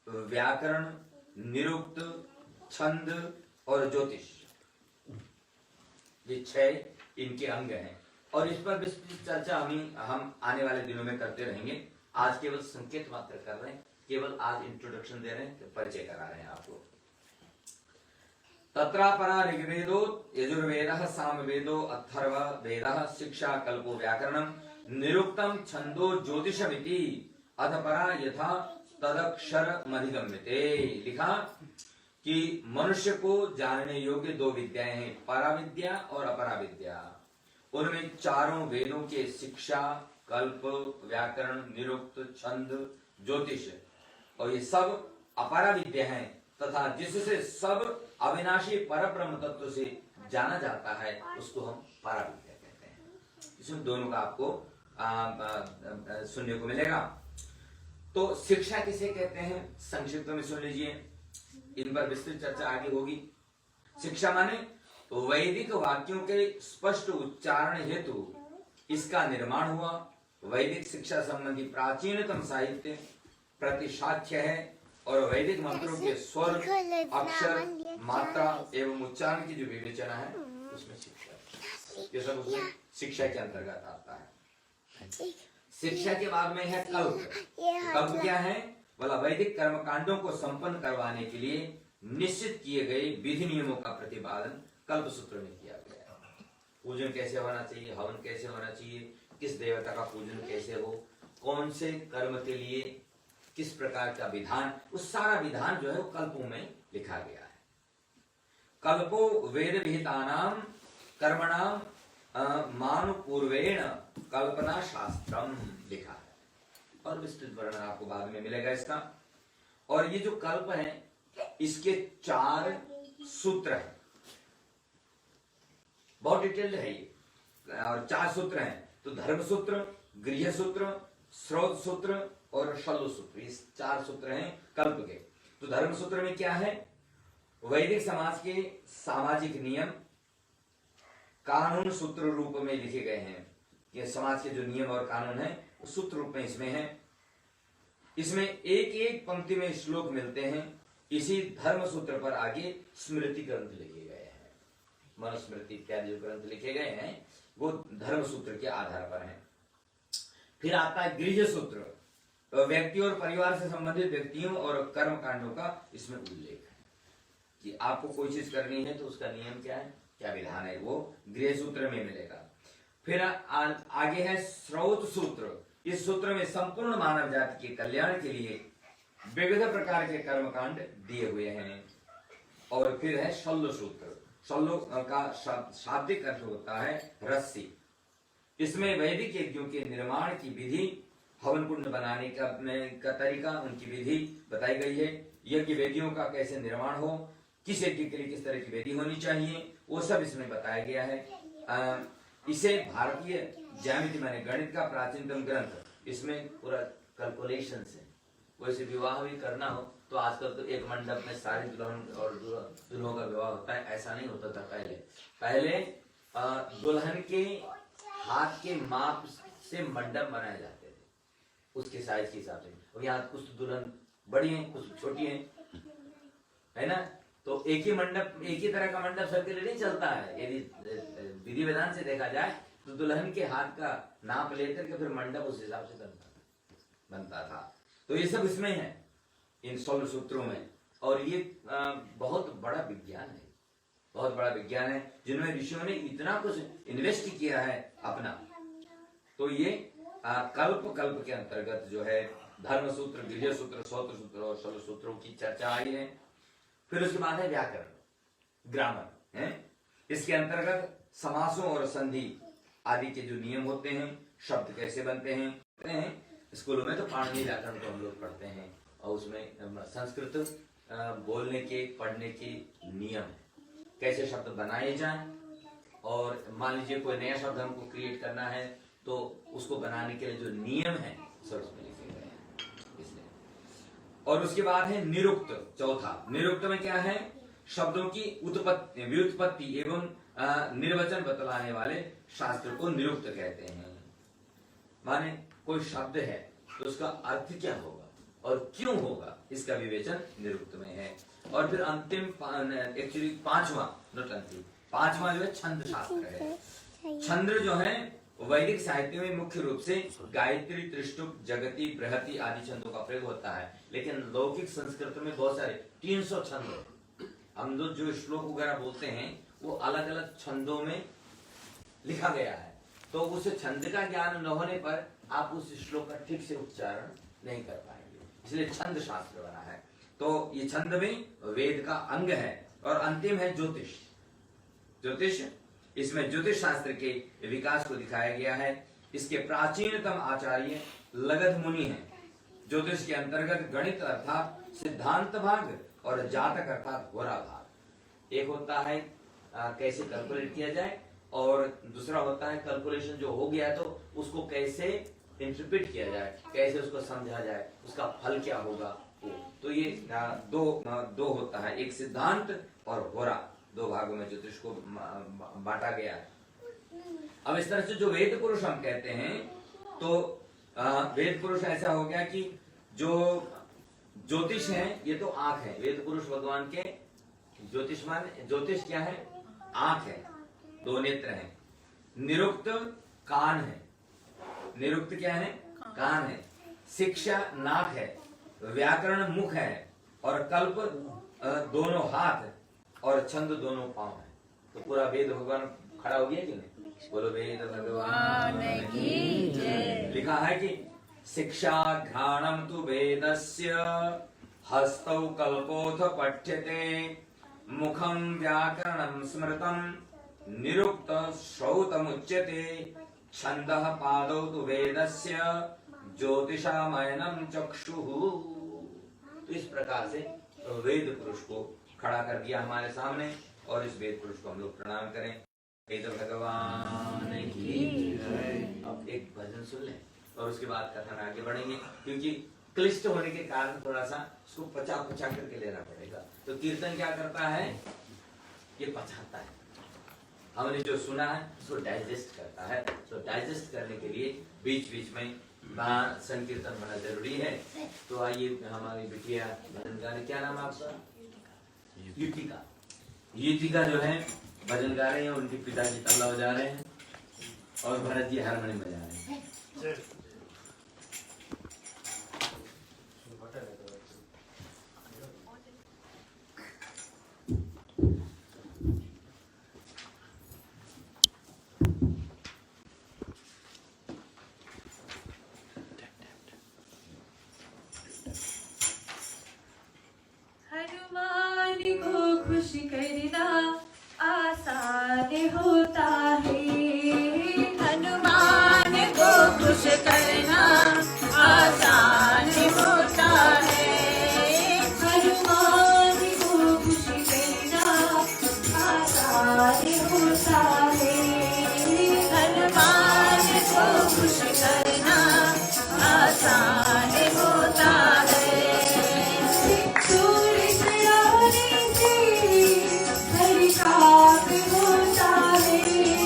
व्याकरण, निरुक्त, छंद और ज्योतिष। ये 6 इनके अंग हैं और इस पर विस्तृत चर्चा हम आने वाले दिनों में करते रहेंगे। आज केवल संकेत मात्र कर रहे हैं, केवल आज इंट्रोडक्शन दे रहे हैं, परिचय करा रहे हैं आपको। तत्रापरा ऋग्वेदो यजुर्वेदः सामवेदो अथर्व वेदः शिक्षा कल्पो व्याकरणम निरुक्तम छंदो ज्योतिषमिति अथपरा यथा तदक्षर मधिगम्यते। लिखा कि मनुष्य को जानने योग्य 2 विद्याएं हैं, पराविद्या और अपराविद्या। उनमें चारों वेदों के शिक्षा, कल्प, व्याकरण, निरुक्त, छंद, ज्योतिष, और ये सब अपराविद्या हैं तथा जिससे सब अविनाशी परब्रह्म तत्व से जाना जाता है उसको हम पराविद्या कहते हैं। इसमें दोनों का आपको सुनने को मिलेगा। तो शिक्षा किसे कहते हैं संक्षिप्त में सुन लीजिए, इन पर विस्तृत चर्चा आगे होगी। शिक्षा माने तो वैदिक वाक्यों के स्पष्ट उच्चारण हेतु इसका निर्माण हुआ। वैदिक शिक्षा संबंधी प्राचीनतम साहित्य प्रतिशाख्य है और वैदिक मंत्रों के स्वर, अक्षर, मात्रा एवं उच्चारण की जो विवेचना है उसमें शिक्षा, ये सब उसमें शिक्षा के अंतर्गत आता है। शिक्षा के बाद में है कल्प। कल्प क्या है? बोला वैदिक कर्मकांडों को संपन्न करवाने के लिए निश्चित किए गए विधि नियमों का प्रतिपादन कल्प सूत्र में किया गया है। पूजन कैसे होना चाहिए, हवन कैसे होना चाहिए, किस देवता का पूजन कैसे हो, कौन से कर्म के लिए किस प्रकार का विधान, उस सारा विधान जो है वो कल्पों में लिखा गया है। कल्पो वेद विहितानाम कर्मणाम मानुपूर्वेण कल्पना शास्त्रम लिखा है और विस्तृत वर्णन आपको बाद में मिलेगा इसका। और ये जो कल्प है इसके 4 सूत्र हैं, बहुत डिटेल्ड है ये, और 4 सूत्र हैं। तो धर्म सूत्र, गृह सूत्र, स्रोत सूत्र और शल्य सूत्र, ये 4 सूत्र हैं कल्प के। तो धर्म सूत्र में क्या है? वैदिक समाज के सामाजिक नियम कानून सूत्र रूप में लिखे गए हैं। ये समाज के जो नियम और कानून है वो सूत्र रूप में इसमें है। इसमें एक एक पंक्ति में श्लोक मिलते हैं। इसी धर्म सूत्र पर आगे स्मृति ग्रंथ लिखे गए हैं, मनुस्मृति इत्यादि जो ग्रंथ लिखे गए हैं वो धर्म सूत्र के आधार पर हैं। फिर आता है गृह सूत्र, तो व्यक्ति और परिवार से संबंधित व्यक्तियों और कर्म कांडों का इसमें उल्लेख है कि आपको कोई चीज करनी है तो उसका नियम क्या है, क्या विधान है, वो गृह सूत्र में मिलेगा। फिर आगे है स्रोत सूत्र। इस सूत्र में संपूर्ण मानव जाति के कल्याण के लिए विविध प्रकार के कर्मकांड दिए हुए हैं। और फिर है शल्य सूत्र। शल्य का शाब्दिक अर्थ होता है रस्सी। इसमें वैदिक यज्ञों के निर्माण की विधि, हवन कुंड बनाने का तरीका, उनकी विधि बताई गई है। यज्ञ वेदियों का कैसे निर्माण हो, किस यज्ञ के लिए किस तरह की वेदी होनी चाहिए, वो सब इसमें बताया गया है। इसे भारतीय ज्यामिति माने गणित का प्राचीनतम ग्रंथ, इसमें पूरा कैलकुलेशन है। वैसे विवाह भी करना हो तो आजकल तो एक मंडप में सारे दुल्हन और दुल्हों का विवाह होता है, ऐसा नहीं होता था पहले दुल्हन के हाथ के माप से मंडप बनाए जाते थे, उसके साइज के हिसाब से। और यहाँ कुछ दुल्हन बड़ी हैं, कुछ छोटी हैं, है ना। तो एक ही मंडप, एक ही तरह का मंडप सबके लिए नहीं चलता है। यदि विधि विधान से देखा जाए तो दुल्हन के हाथ का नाप लेकर के फिर मंडप उस हिसाब से बनता था। तो ये सब इसमें है, इन 16 सूत्रों में। और ये बहुत बड़ा विज्ञान है, बहुत बड़ा विज्ञान है, जिनमें ऋषियों ने इतना कुछ इन्वेस्ट किया है अपना। तो ये कल्प कल्प के अंतर्गत जो है धर्म सूत्र, गृह सूत्र, सौत्र सूत्र और 16 सूत्रों की चर्चा आई है। फिर उसके बाद है व्याकरण, ग्रामर है। इसके अंतर्गत समासों और संधि आदि के जो नियम होते हैं, शब्द कैसे बनते हैं। स्कूलों में तो पाणिनि व्याकरण को हम लोग पढ़ते हैं, और उसमें संस्कृत बोलने के, पढ़ने के नियम है, कैसे शब्द बनाए जाएं। और मान लीजिए कोई नया शब्द हमको क्रिएट करना है तो उसको बनाने के लिए जो नियम है सब उसमें लिखे गए हैं इसलिए। और उसके बाद है निरुक्त, चौथा। निरुक्त में क्या है? शब्दों की उत्पत्ति, व्युत्पत्ति एवं निर्वचन बतलाने वाले शास्त्र को निरुक्त कहते हैं। माने कोई शब्द है तो उसका अर्थ क्या होगा और क्यों होगा, इसका विवेचन निरुक्त में है। और फिर अंतिम एक्चुअली पांचवा जो है छंद शास्त्र है। छंद जो है वैदिक साहित्य में मुख्य रूप से गायत्री, त्रिष्टुप, जगती, बृहति आदि छंदों का प्रयोग होता है। लेकिन लौकिक संस्कृत में बहुत सारे 300 छंद, हम लोग जो श्लोक वगैरह बोलते हैं वो अलग अलग छंदों में लिखा गया है। तो उस छंद का ज्ञान न होने पर आप उस श्लोक का ठीक से उच्चारण नहीं कर पाएंगे, इसलिए छंद शास्त्र बना है। तो ये छंद में वेद का अंग है। और अंतिम है ज्योतिष। ज्योतिष, इसमें ज्योतिष शास्त्र के विकास को दिखाया गया है। इसके प्राचीनतम आचार्य लगध मुनि हैं। ज्योतिष के अंतर्गत गणित अर्थात सिद्धांत भाग और जातक अर्थात होरा भाग। एक होता है कैसे कैलकुलेट किया जाए, और दूसरा होता है कैलकुलेशन जो हो गया तो उसको कैसे इंटरप्रेट किया जाए, कैसे उसको समझा जाए, उसका फल क्या होगा। तो ये दो होता है, एक सिद्धांत और होरा, दो भागों में ज्योतिष को बांटा गया है। अब इस तरह से जो वेद पुरुष हम कहते हैं, तो वेद पुरुष ऐसा हो गया कि जो ज्योतिष है ये तो आंख है। वेद पुरुष भगवान के ज्योतिष क्या है? आंख है, 2 नेत्र हैं। निरुक्त कान है। निरुक्त क्या है? कान है। शिक्षा नाक है। व्याकरण मुख है। और कल्प दोनों हाथ और छंद दोनों पांव है। तो पूरा वेद भगवान खड़ा हो गया कि नहीं? बोलो वेद भगवान की जय। लिखा है कि शिक्षा घ्राणम तु वेदस्य हस्तौ कल्पोऽथ पठ्यते मुखम व्याकरणम स्मृतम निरुक्त श्रौतमुच्यते छंदः पादौ तु वेदस्य ज्योतिषामयनम चक्षुः। तो इस प्रकार से वेद पुरुष को खड़ा कर दिया हमारे सामने, और इस वेद पुरुष को हम लोग प्रणाम करें। वेद भगवान की जय। अब एक भजन सुन लें और उसके बाद कथन आगे बढ़ेंगे, क्योंकि क्लिष्ट होने के कारण थोड़ा सा उसको पचा करके लेना पड़ेगा। तो कीर्तन क्या करता है? ये पचाता है। हमने जो सुना है उसको डाइजेस्ट करता है। तो डाइजेस्ट करने के लिए बीच बीच में संकीर्तन बड़ा जरूरी है। तो आइए हमारी बिटिया भजन गा रही, क्या नाम है आपका? युतिका। युतिका जो है भजन गा रहे हैं, उनके पिताजी तबला बजा रहे हैं और भरत जी हारमोनियम बजा रहे हैं। हनुमान को खुश करना आसान होता है। हनुमान को खुश करना आसान होता है। हनुमान को खुश करना आसान होता है। हनुमान को खुश करना आसान होता है। होता है।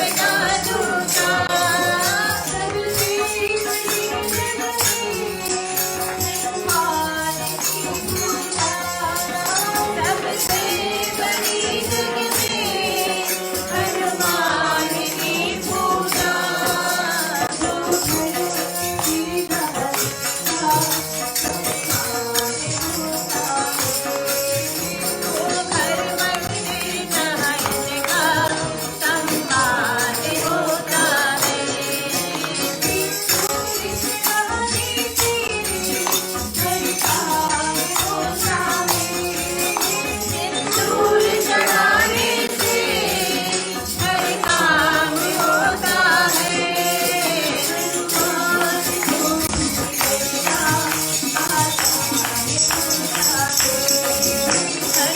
सबका झूठा सबसे बड़ी हनुमान की पूजा सबसे बड़ी जग में हनुमान की पूजा जो घर मरने चाहने का सम्मान होता है सिंदूर चढ़ाने से हर काम होता है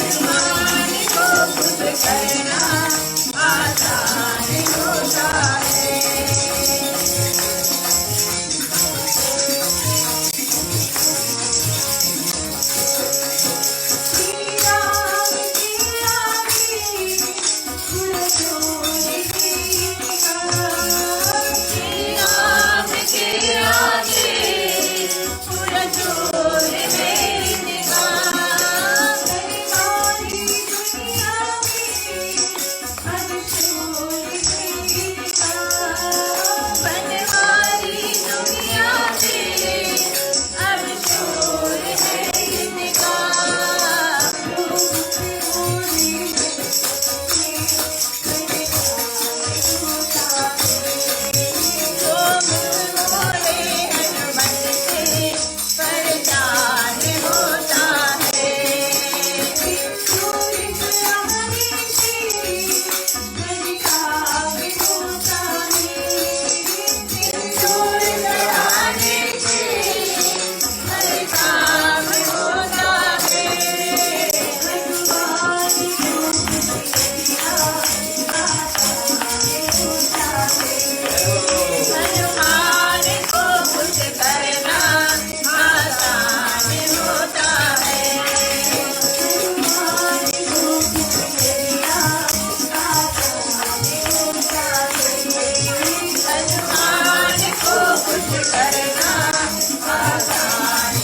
हनुमान को खुश करना आसान होता है श्री राम के आगे पुरजोर है निगाह बनवारी दुनिया में अब शोर है निगाह बनवारी दुनिया में अब शोर है निगाह जो मोरे हनुमत से परेशान होता है सिंदूर चढ़ाने से हर काम होता है सिंदूर चढ़ाने से हर काम होता है हनुमान हनुमान को खुश करना आसान होता है हनुमान को खुश करना आसान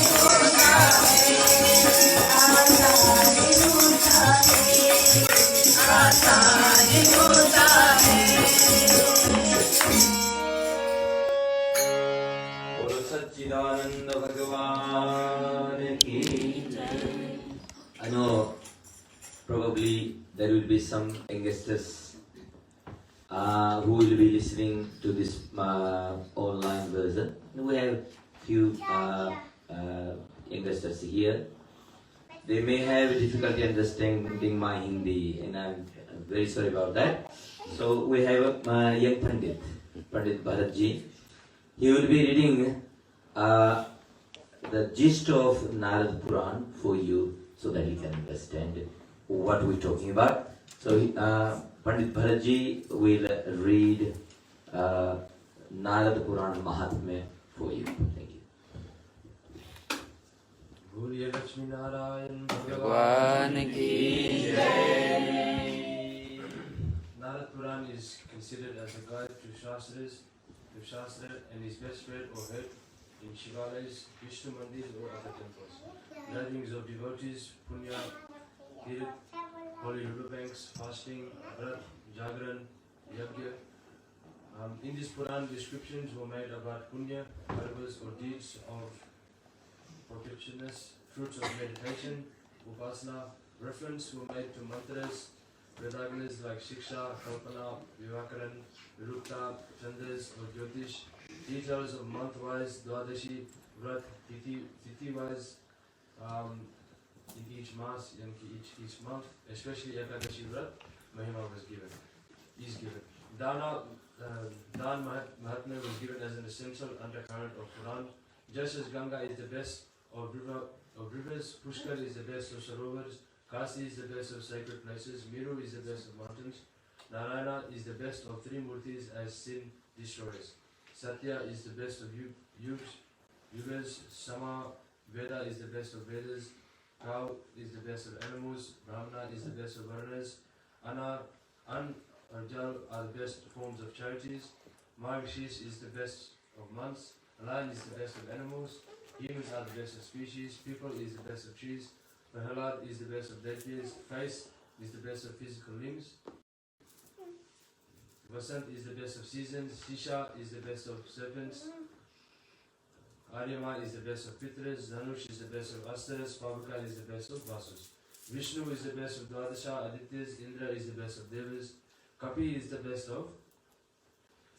होता है आसान होता है बोलो सच्चिदानंद भगवान की I know probably there will be some youngsters who will be listening to this online version. We have few youngsters here. They may have difficulty understanding my Hindi, and I'm very sorry about that. So we have a young Pandit, Pandit Bharatji. He will be reading the gist of Narad Puran for you, so that you can understand what we're talking about. So Pandit Bharatji will read Narad Puran Mahatmya for you. Thank you. बोलिए लक्ष्मी नारायण भगवान की Narad Puran is considered as a guide to Shastra and is best read or heard in Shivalayas, Vishnu Mandirs or other temples. Gatherings of devotees, punya, Tirat, holy riverbanks, fasting, vrat, jagran, yajna. In this Puran, descriptions were made about punya, karmas or deeds of protectionness, fruits of meditation, upasana. Reference were made to mantras, Vedagnas like Shiksha, Kalpana, Vivakaran, Virukta, Chandas or Jyotish. Details of month-wise, Dwadashi, Vrat, Tithi-wise, in each mass, each month, especially Ekadashi Vrat, Mahima was given, is given. Dan Mahatmya was given as an essential undercurrent of Puran. Just as Ganga is the best of rivers, Pushkar is the best of sarovars, Kasi is the best of sacred places, Miru is the best of mountains, Narayana is the best of three murtis as sin destroyers, Satya is the best of yugas, Sama Veda is the best of Vedas, Cow is the best of animals, Brahmana is the best of varnas, or Jal are the best forms of charities. Margashish is the best of months. Lion is the best of animals. Humans are the best of species. People is the best of trees. Prahalad is the best of deities. Face is the best of physical limbs. Vasant is the best of seasons. Sisha is the best of serpents. Aryama is the best of Pitras. Dhanush is the best of Astaras. Pavaka is the best of Vasus. Vishnu is the best of Dwadasha Adityas. Indra is the best of Devas. Kapi is the best of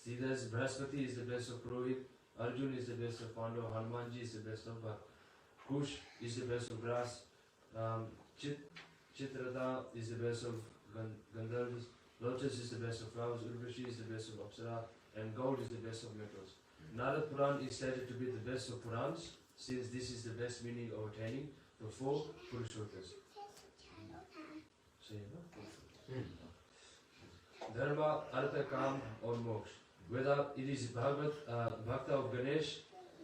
Siddhas. Brahaspati is the best of Purohit. Arjun is the best of Pandav. Hanumanji is the best of Bhakt. Kush is the best of grass. Chitrata is the best of Gandharvas. Lotus is the best of flowers. Urvashi is the best of Apsara. And gold is the best of metals. Narad Puran is stated to be the best of Purans, since this is the best meaning of attaining the four Purushottas. Dharma, Artha, Kam, or Moksha. Whether it is Bhakta of Ganesh,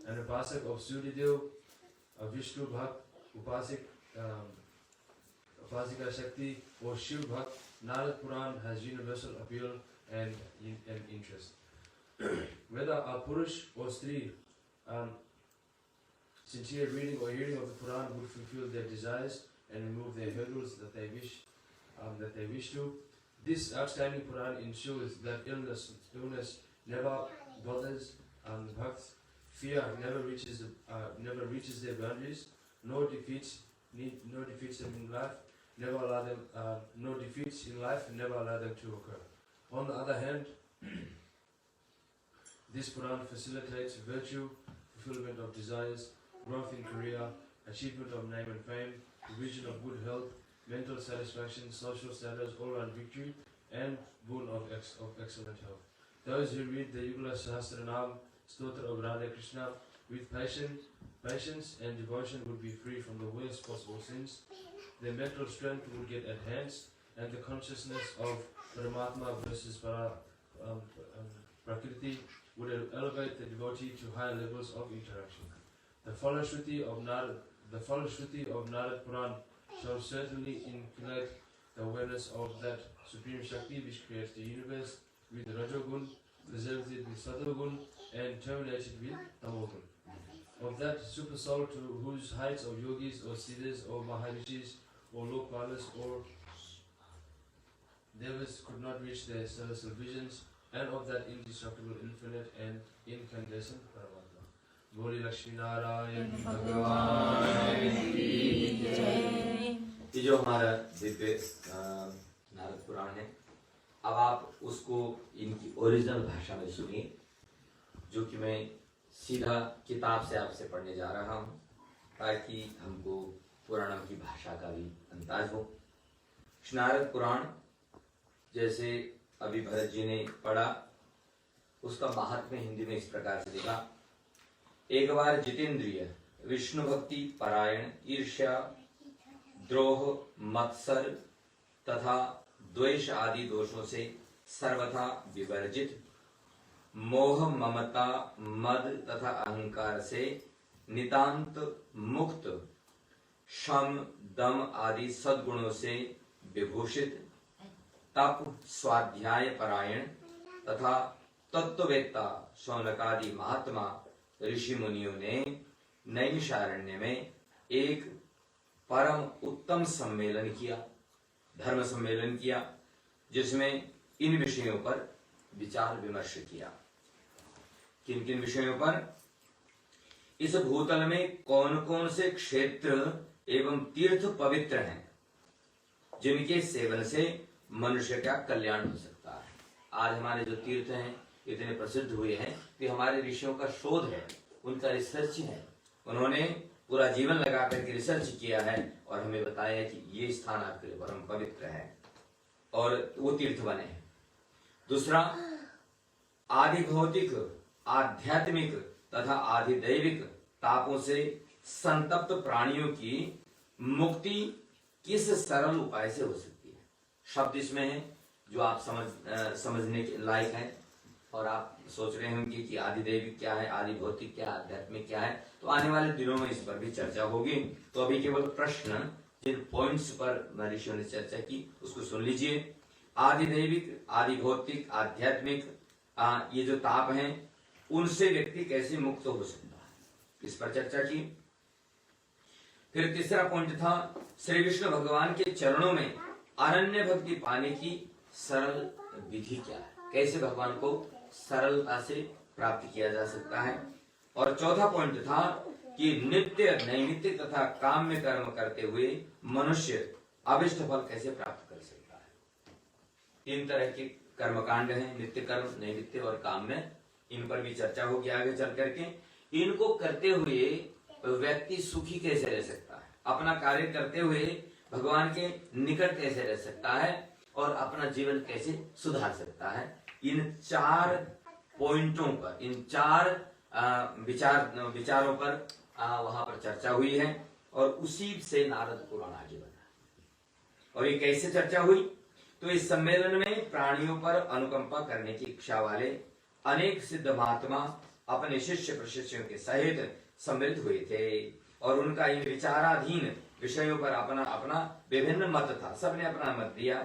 an Upasak of Suryadev, a Vishnu Bhakt, Upasika Shakti, or Shiv Bhakt, Narad Puran has universal appeal and interest. Whether a Purush or Stri, sincere reading or hearing of the Puran would fulfill their desires and remove their hurdles that they wish to. This outstanding Puran ensures that illness never bothers the bhakts. Fear never reaches their boundaries, nor defeats them in life. Never allow them. No defeats in life never allow them to occur. On the other hand, this Puran facilitates virtue, fulfillment of desires, growth in career, achievement of name and fame, provision of good health, mental satisfaction, social status, all-round victory, and boon of excellent health. Those who read the Yugla Sahasranam Stotra of Radha Krishna with patience and devotion would be free from the worst possible sins. Their mental strength would get enhanced, and the consciousness of Paramatma versus Prakriti would elevate the devotee to higher levels of interaction. The Falashruti of Narad Puran shall certainly inculcate the awareness of that Supreme Shakti which creates the universe with Rajogun, preserves it with Sattvagun, and terminates it with Tamogun. Of that super soul to whose heights of yogis or siddhas or maharishis or lokpalas or devas could not reach their celestial visions, and of that indestructible, infinite and incandescent Paramatma. Boli Lakshmi Narayan Bhagavan ki Jai. ये जो हमारा दिव्य नारद पुराण है, अब आप उसको इनकी original भाषा में सुनिए, जो कि मैं सीधा किताब से आपसे पढ़ने जा रहा हूँ, ताकि हमको पुराणों की भाषा का भी अंदाज हो। नारद पुराण जैसे अभी भरत जी ने पढ़ा, उसका महात्म्य हिंदी में इस प्रकार से लिखा। एक बार जितेंद्रिय, विष्णु भक्ति परायण, ईर्ष्या, द्रोह, मत्सर तथा द्वेष आदि दोषों से सर्वथा विवर्जित, मोह, ममता, मद तथा अहंकार से नितांत मुक्त, शम, दम आदि सद्गुणों से विभूषित, तप, स्वाध्याय परायण तथा तत्ववेत्ता शौनकादि महात्मा ऋषि मुनियों ने नैमिषारण्य में एक परम उत्तम सम्मेलन किया, धर्म सम्मेलन किया, जिसमें इन विषयों पर विचार विमर्श किया। किन किन विषयों पर? इस भूतल में कौन कौन से क्षेत्र एवं तीर्थ पवित्र हैं, जिनके सेवन से मनुष्य का कल्याण हो सकता है। आज हमारे जो तीर्थ हैं इतने प्रसिद्ध हुए हैं, ये हमारे ऋषियों का शोध है, उनका रिसर्च है। उन्होंने पूरा जीवन लगा करके रिसर्च किया है और हमें बताया कि ये स्थान आपके लिए परम पवित्र है और वो तीर्थ बने हैं। दूसरा, आदि भौतिक, आध्यात्मिक तथा आदि दैविक तापों से संतप्त प्राणियों की मुक्ति किस सरल उपाय से हो सकती है। शब्द इसमें है जो आप समझने के लायक है, और आप सोच रहे होंगे कि आदि दैविक क्या है, आदि भौतिक क्या है, आध्यात्मिक क्या है। तो आने वाले दिनों में इस पर भी चर्चा होगी। तो अभी केवल प्रश्न, जिन पॉइंट्स पर ऋषियों ने चर्चा की उसको सुन लीजिए। आदि दैविक, आदि भौतिक, आध्यात्मिक ये जो ताप हैं उनसे व्यक्ति कैसे मुक्त हो सकता है, इस पर चर्चा की। फिर तीसरा पॉइंट था श्री विष्णु भगवान के चरणों में अनन्य भक्ति पाने की सरल विधि क्या है, कैसे भगवान को सरलता से प्राप्त किया जा सकता है। और चौथा पॉइंट था कि नित्य, नैमित्तिक तथा काम्य कर्म करते हुए मनुष्य अभिष्ट फल कैसे प्राप्त कर सकता है। 3 तरह के कर्मकांड हैं, नित्य कर्म, नैमित्य और काम्य। इन पर भी चर्चा होगी आगे चल करके। इनको करते हुए व्यक्ति सुखी कैसे रह सकता है, अपना कार्य करते हुए भगवान के निकट कैसे रह सकता है और अपना जीवन कैसे सुधार सकता है। इन 4 पॉइंटों पर, इन 4 विचारों पर वहां पर चर्चा हुई है और उसी से नारद पुराण आगे बढ़ा। और ये कैसे चर्चा हुई, तो इस सम्मेलन में प्राणियों पर अनुकंपा करने की इच्छा वाले अनेक सिद्ध महात्मा अपने शिष्य प्रशिष्यों के सहित सम्मिलित हुए थे और उनका इन विचाराधीन विषयों पर अपना अपना विभिन्न मत था। सबने अपना मत दिया,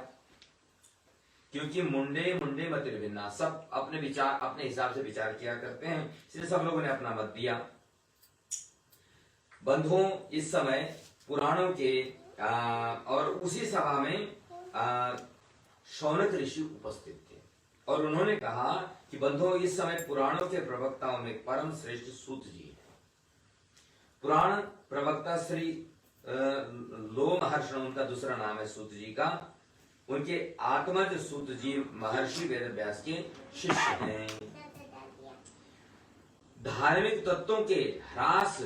क्योंकि मुंडे मुंडे मत विभिन्ना, सब अपने विचार अपने हिसाब से विचार किया करते हैं, इसलिए सब लोगों ने अपना मत दिया। बंधुओं, इस समय पुराणों के और उसी सभा में शौनक ऋषि उपस्थित थे और उन्होंने कहा कि बंधुओं, इस समय पुराणों के प्रवक्ताओं में परम श्रेष्ठ सूत जी है। पुराण प्रवक्ता श्री लोमहर्षण, उनका दूसरा नाम है सूत जी का। उनके आत्मज सूत जी महर्षि वेद व्यास के शिष्य हैं। धार्मिक तत्वों के ह्रास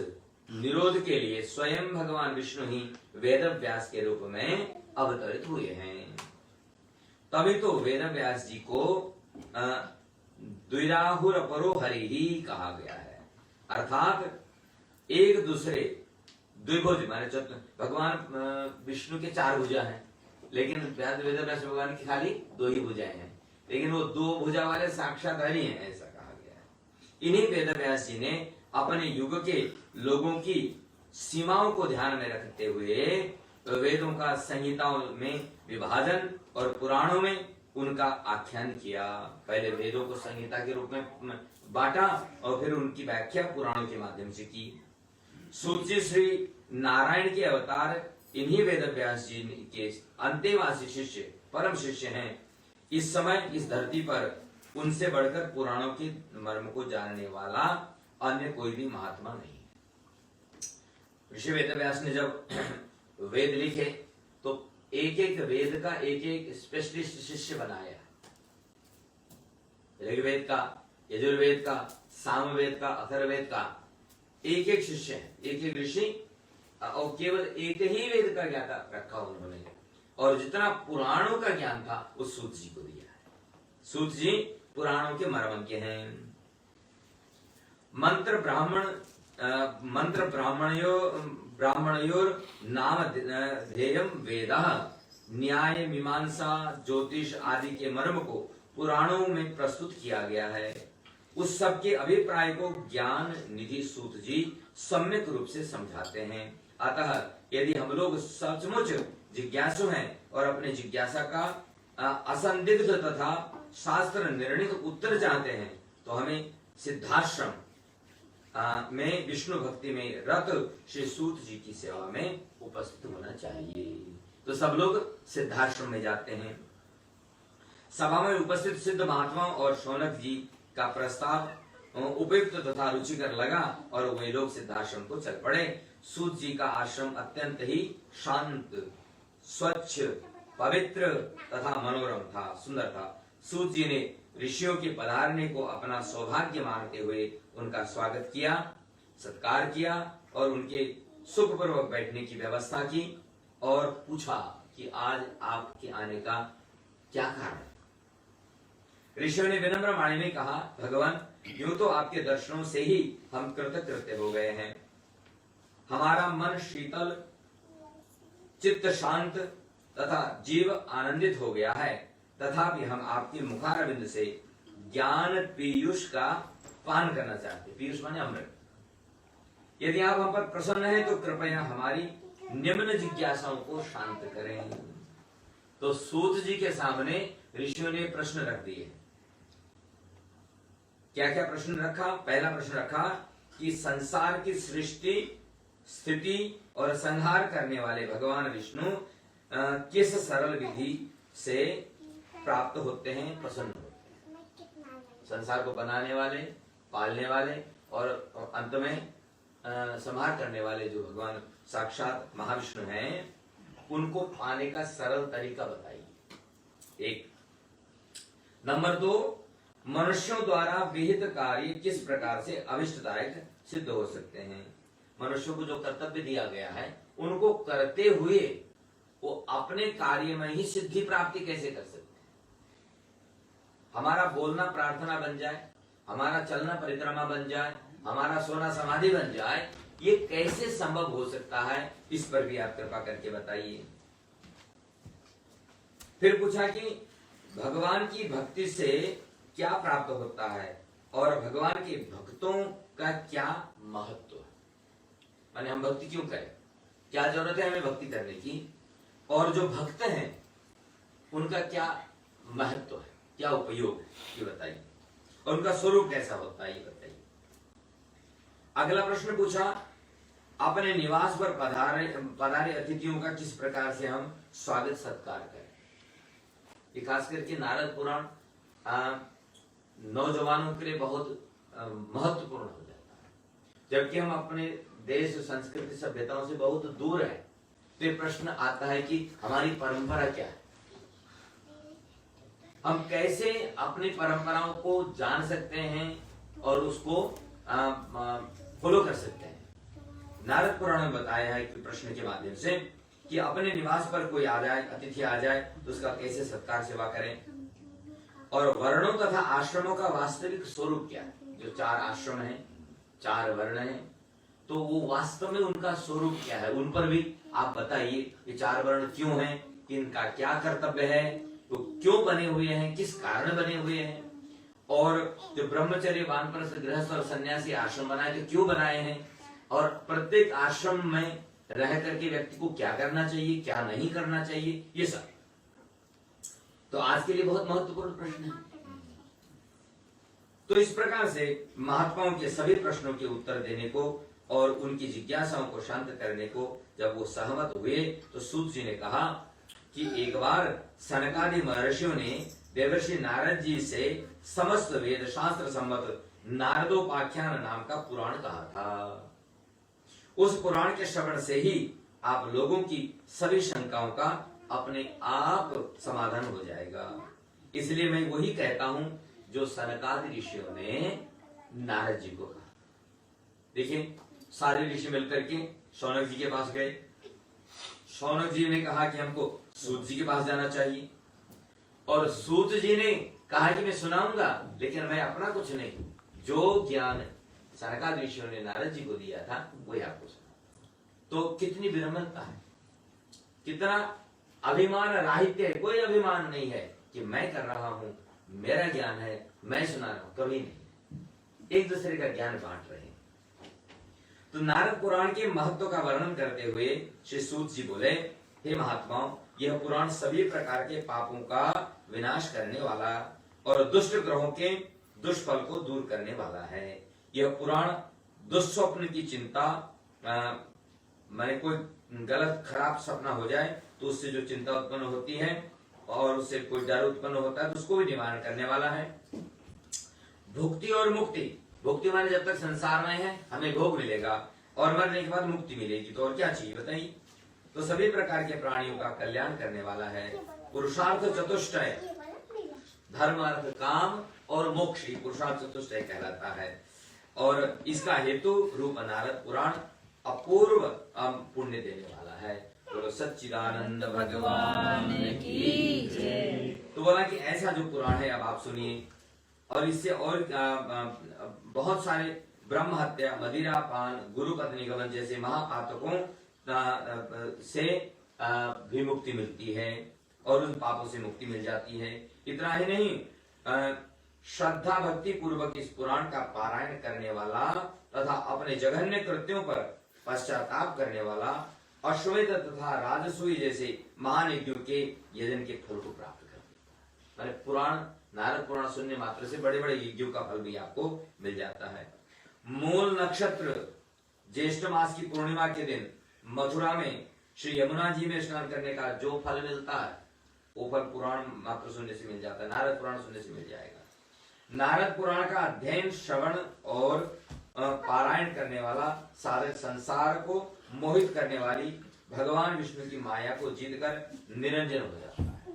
निरोध के लिए स्वयं भगवान विष्णु ही वेद व्यास के रूप में अवतरित हुए हैं। तभी तो वेद व्यास जी को द्विराहुर परो हरि ही कहा गया है, अर्थात एक दूसरे द्विभुज, माने भगवान विष्णु के 4 भुजा हैं, लेकिन वेद व्यास भगवान की खाली 2 ही भुजाएं हैं, लेकिन वो 2 भुजा वाले साक्षात हरि हैं, ऐसा कहा गया है। इन्हीं वेद व्यास जी ने अपने युग के लोगों की सीमाओं को ध्यान में रखते हुए वेदों का संहिताओं में विभाजन और पुराणों में उनका आख्यान किया। पहले वेदों को संहिता के रूप में बांटा और फिर उनकी व्याख्या पुराणों के माध्यम से की। सूत जी श्री नारायण के अवतार इन्हीं वेद व्यास जी के अंतेवासी शिष्य, परम शिष्य हैं। इस समय इस धरती पर उनसे बढ़कर पुराणों के मर्म को जानने वाला अन्य कोई भी महात्मा नहीं। ऋषि वेद व्यास ने जब वेद लिखे तो एक एक वेद का एक एक स्पेशलिस्ट शिष्य बनाया। ऋग्वेद का, यजुर्वेद का, सामवेद का, अथर्ववेद का एक एक शिष्य है, एक एक ऋषि, और केवल एक ही वेद का ज्ञाता रखा उन्होंने, और जितना पुराणों का ज्ञान था उस सूत जी को दिया है। सूत जी पुराणों के मर्मज्ञ हैं। मंत्र ब्राह्मणयोर नाम ध्येयम वेदः, न्याय, मीमांसा, ज्योतिष आदि के मर्म को पुराणों में प्रस्तुत किया गया है। उस सब के अभिप्राय को ज्ञान निधि सूत जी सम्यक रूप से समझाते हैं। अतः यदि हम लोग सचमुच जिज्ञासु हैं और अपने जिज्ञासा का असंदिग्ध तथा शास्त्र निर्णित उत्तर चाहते हैं तो हमें सिद्धाश्रम में विष्णु भक्ति में रत श्री सूत जी की सेवा में उपस्थित होना चाहिए। तो सब लोग सिद्धाश्रम में जाते हैं। सभा में उपस्थित सिद्ध महात्माओं और शौनक जी का प्रस्ताव उपयुक्त तथा रुचिकर लगा और वे लोग सिद्धाश्रम को चल पड़े। सूत जी का आश्रम अत्यंत ही शांत, स्वच्छ, पवित्र तथा मनोरम था, सुंदर था। सूत जी ने ऋषियों के पधारने को अपना सौभाग्य मानते हुए उनका स्वागत किया, सत्कार किया और उनके सुखपूर्वक बैठने की व्यवस्था की और पूछा कि आज आपके आने का क्या कारण है। ऋषियों ने विनम्र वाणी में कहा, भगवान, यूं तो आपके दर्शनों से ही हम कृतकृत्य हो गए हैं। हमारा मन शीतल, चित्त शांत तथा जीव आनंदित हो गया है, तथापि हम आपके मुखारविंद से ज्ञान पीयूष का पान करना चाहते। पीयूष माने अमृत। यदि आप हम पर प्रसन्न हैं तो कृपया हमारी निम्न जिज्ञासाओं को शांत करें। तो सूत जी के सामने ऋषियों ने प्रश्न रख दिए। क्या क्या प्रश्न रखा? पहला प्रश्न रखा कि संसार की सृष्टि, स्थिति और संहार करने वाले भगवान विष्णु किस सरल विधि से प्राप्त होते हैं, प्रसन्न होते हैं? संसार को बनाने वाले, पालने वाले और अंत में संहार करने वाले जो भगवान साक्षात महाविष्णु हैं, उनको पाने का सरल तरीका बताइए। एक। नंबर 2, मनुष्यों द्वारा विहित कार्य किस प्रकार से अभिष्टदायक सिद्ध हो सकते हैं? मनुष्यों को जो कर्तव्य दिया गया है, उनको करते हुए वो अपने कार्य में ही सिद्धि प्राप्ति कैसे कर सकते हैं? हमारा बोलना प्रार्थना बन जाए, हमारा चलना परिक्रमा बन जाए, हमारा सोना समाधि बन जाए, ये कैसे संभव हो सकता है? इस पर भी आप कृपा करके बताइए। फिर पूछा कि भगवान की भक्ति से क्या प्राप्त होता है और भगवान के भक्तों का क्या महत्व है? माने हम भक्ति क्यों करें, क्या जरूरत है हमें भक्ति करने की, और जो भक्त हैं उनका क्या महत्व है, क्या उपयोग है, ये बताइए। और उनका स्वरूप कैसा होता है, ये बताइए। अगला प्रश्न पूछा, अपने निवास पर पधारे अतिथियों का किस प्रकार से हम स्वागत सत्कार करें? ये खास करके नारद पुराण नौजवानों के लिए बहुत महत्वपूर्ण हो जाता है, जबकि हम अपने देश, संस्कृति, सभ्यताओं से बहुत दूर है। तो ये प्रश्न आता है कि हमारी परंपरा क्या है, हम कैसे अपनी परंपराओं को जान सकते हैं और उसको फॉलो कर सकते हैं। नारद पुराण में बताया है कि प्रश्न के माध्यम से कि अपने निवास पर कोई आ जाए, अतिथि आ जाए, तो उसका कैसे सत्कार सेवा करें, और वर्णों तथा आश्रमों का वास्तविक स्वरूप क्या है। जो 4 आश्रम हैं, 4 वर्ण हैं, तो वो वास्तव में उनका स्वरूप क्या है, उन पर भी आप बताइए। ये 4 वर्ण क्यों हैं, इनका क्या कर्तव्य है, तो क्यों बने हुए हैं, किस कारण बने हुए हैं, और जो ब्रह्मचर्य, वानप्रस्थ, गृहस्थ और सन्यासी आश्रम बनाए तो क्यों बनाए हैं, और प्रत्येक आश्रम में रह करके व्यक्ति को क्या करना चाहिए, क्या नहीं करना चाहिए, ये सब तो आज के लिए बहुत महत्वपूर्ण प्रश्न है। तो इस प्रकार से महात्माओं के सभी प्रश्नों के उत्तर देने को और उनकी जिज्ञासाओं को शांत करने को जब वो सहमत हुए, तो सूत जी ने कहा कि एक बार सनकादि महर्षियों ने देवर्षि नारद जी से समस्त वेद शास्त्र सम्मत नारदोपाख्यान नाम का पुराण कहा था। उस पुराण के श्रवण से ही आप लोगों की सभी शंकाओं का अपने आप समाधान हो जाएगा। इसलिए मैं वही कहता हूं जो सनकादि ऋषियों ने नारद जी को कहा। देखिए, सारे ऋषि मिलकर के शौनक जी के पास गए। शौनक जी ने कहा कि हमको सूत जी के पास जाना चाहिए, और सूत जी ने कहा कि मैं सुनाऊंगा, लेकिन मैं अपना कुछ नहीं, जो ज्ञान सनकादि ऋषियों ने नारद जी को दिया था वही आपको सुना। तो कितनी विनम्रता है, कितना अभिमान राहित्य है। कोई अभिमान नहीं है कि मैं कर रहा हूं, मेरा ज्ञान है, मैं सुना रहा हूं, कभी नहीं। एक दूसरे का ज्ञान बांट रहे हैं। तो नारद पुराण के महत्व का वर्णन करते हुए श्री सूत जी बोले, हे महात्माओं, यह पुराण सभी प्रकार के पापों का विनाश करने वाला और दुष्ट ग्रहों के दुष्फल को दूर करने वाला है। यह पुराण दुष्स्वप्न की चिंता, मैंने कोई गलत खराब सपना हो जाए तो उससे जो चिंता उत्पन्न होती है और उससे कोई डर उत्पन्न होता है तो उसको भी निवारण करने वाला है। भुक्ति और मुक्ति, भुक्ति माने जब तक संसार में है हमें भोग मिलेगा, और मरने के बाद मुक्ति मिलेगी, तो और क्या चाहिए बताइए। तो सभी प्रकार के प्राणियों का कल्याण करने वाला है। पुरुषार्थ चतुष्टय, धर्म, अर्थ, काम और मोक्ष, पुरुषार्थ चतुष्टय कहलाता है। और इसका हेतु रूप नारद पुराण अपूर्व पुण्य देने वाला है। बोलो सच्चिदानंद भगवान की जय। तो बोला कि ऐसा जो पुराण है अब आप सुनिए, और इससे और बहुत सारे ब्रह्म हत्या, मदिरा पान, गुरु पत्नी गमन जैसे महापातकों से भी मुक्ति मिलती है, और उन पापों से मुक्ति मिल जाती है। इतना ही नहीं, श्रद्धा भक्ति पूर्वक इस पुराण का पारायण करने वाला तथा अपने जघन्य कृत्यों पर पश्चाताप करने वाला अश्वमेध तथा राजसूय जैसे महान यज्ञों के यजन के फल को प्राप्त करते। माने पुराण, नारद पुराण सुनने मात्र से बड़े बड़े यज्ञों का फल भी आपको मिल जाता है। मूल नक्षत्र ज्येष्ठ मास की पूर्णिमा के दिन मथुरा में श्री यमुना जी में स्नान करने का जो फल मिलता है वो फल पुराण मात्र सुनने से मिल जाता है, नारद पुराण सुनने से मिल जाएगा। नारद पुराण का अध्ययन, श्रवण और पारायण करने वाला सारे संसार को मोहित करने वाली भगवान विष्णु की माया को जीतकर निरंजन हो जाता है।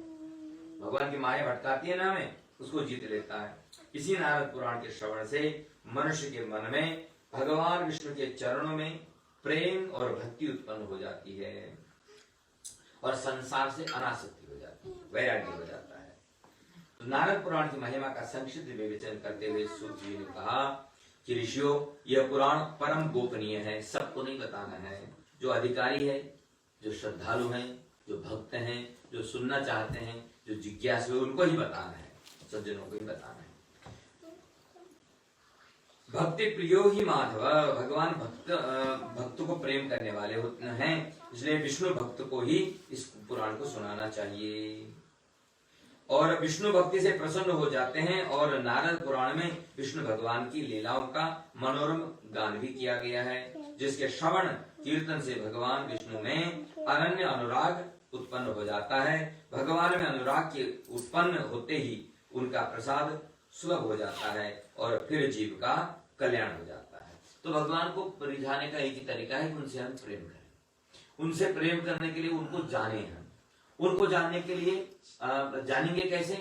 भगवान की माया भटकाती है ना हमें, उसको जीत लेता है। इसी नारद पुराण के श्रवण से मनुष्य के मन में भगवान विष्णु के चरणों में प्रेम और भक्ति उत्पन्न हो जाती है और संसार से अनासक्ति हो जाती है, वैराग्य हो जाता है। तो नारद पुराण की महिमा का संक्षिप्त विवेचन करते हुए सूत जी ने कहा कि ऋषियों, यह पुराण परम गोपनीय है, सबको नहीं बताना है। जो अधिकारी है, जो श्रद्धालु हैं, जो भक्त हैं, जो सुनना चाहते हैं, जो जिज्ञासु है, उनको ही बताना है, सज्जनों को ही बताना है। भक्ति प्रियो ही माधव, भगवान भक्त को प्रेम करने वाले होते हैं, इसलिए विष्णु भक्त को ही इस पुराण को सुनाना चाहिए। और विष्णु भक्ति से प्रसन्न हो जाते हैं। और नारद पुराण में विष्णु भगवान की लीलाओं का मनोरम गान भी किया गया है, जिसके श्रवण कीर्तन से भगवान विष्णु में अनन्य अनुराग उत्पन्न हो जाता है। भगवान में अनुराग के उत्पन्न होते ही उनका प्रसाद सुलभ हो जाता है और फिर जीव का कल्याण हो जाता है। तो भगवान को रिझाने का एक ही तरीका है कि उनसे हम प्रेम करें। उनसे प्रेम करने के लिए उनको जाने हम। उनको जानने के लिए जानेंगे कैसे?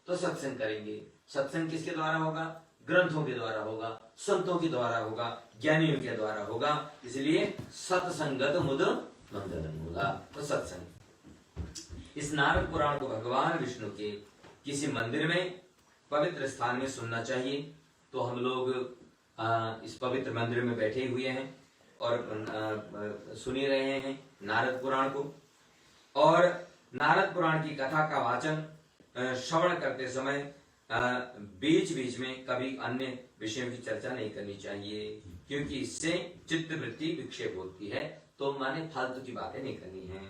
तो सत्संग करेंगे। सत्संग किसके द्वारा होगा? ग्रंथों के द्वारा होगा, संतों के द्वारा होगा, ज्ञानियों के द्वारा होगा। इसलिए सत्संगत मुद मंगलम होगा। तो सत्संग। इस नारद पुराण को भगवान विष्णु के किसी मंदिर में, पवित्र स्थान में सुनना चाहिए। तो हम लोग इस पवित्र मंदिर में बैठे हुए हैं और सुन ही रहे हैं नारद पुराण को। और नारद पुराण की कथा का वाचन, श्रवण करते समय बीच बीच में कभी अन्य विषयों की चर्चा नहीं करनी चाहिए, क्योंकि इससे चित्त वृत्ति विक्षेप होती है। तो माने फालतू की बातें नहीं करनी है।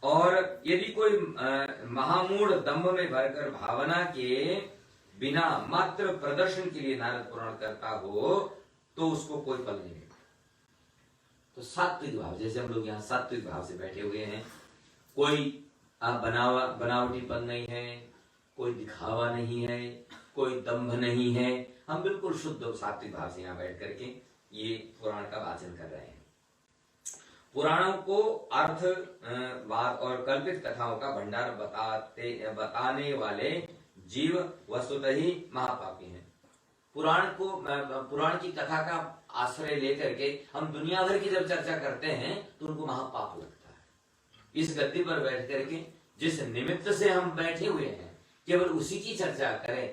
और यदि कोई महामूढ़ दंभ में भरकर भावना के बिना मात्र प्रदर्शन के लिए नारद पुराण करता हो तो उसको कोई फल नहीं मिलेगा। तो सात्विक भाव, जैसे हम लोग यहाँ सात्विक भाव से बैठे हुए हैं, कोई बनावटीपन नहीं है, कोई दिखावा नहीं है, कोई दंभ नहीं है। हम बिल्कुल शुद्ध सात्विक भाव से यहाँ बैठ करके ये पुराण का वाचन कर रहे हैं। पुराणों को अर्थ वाद और कल्पित कथाओं का भंडार बताने वाले जीव वस्तुतः ही महापापी हैं। पुराण की कथा का आश्रय लेकर के हम दुनिया भर की जब चर्चा करते हैं तो उनको महापाप लगता है। इस गद्दी पर बैठ करके जिस निमित्त से हम बैठे हुए हैं, केवल उसी की चर्चा करें,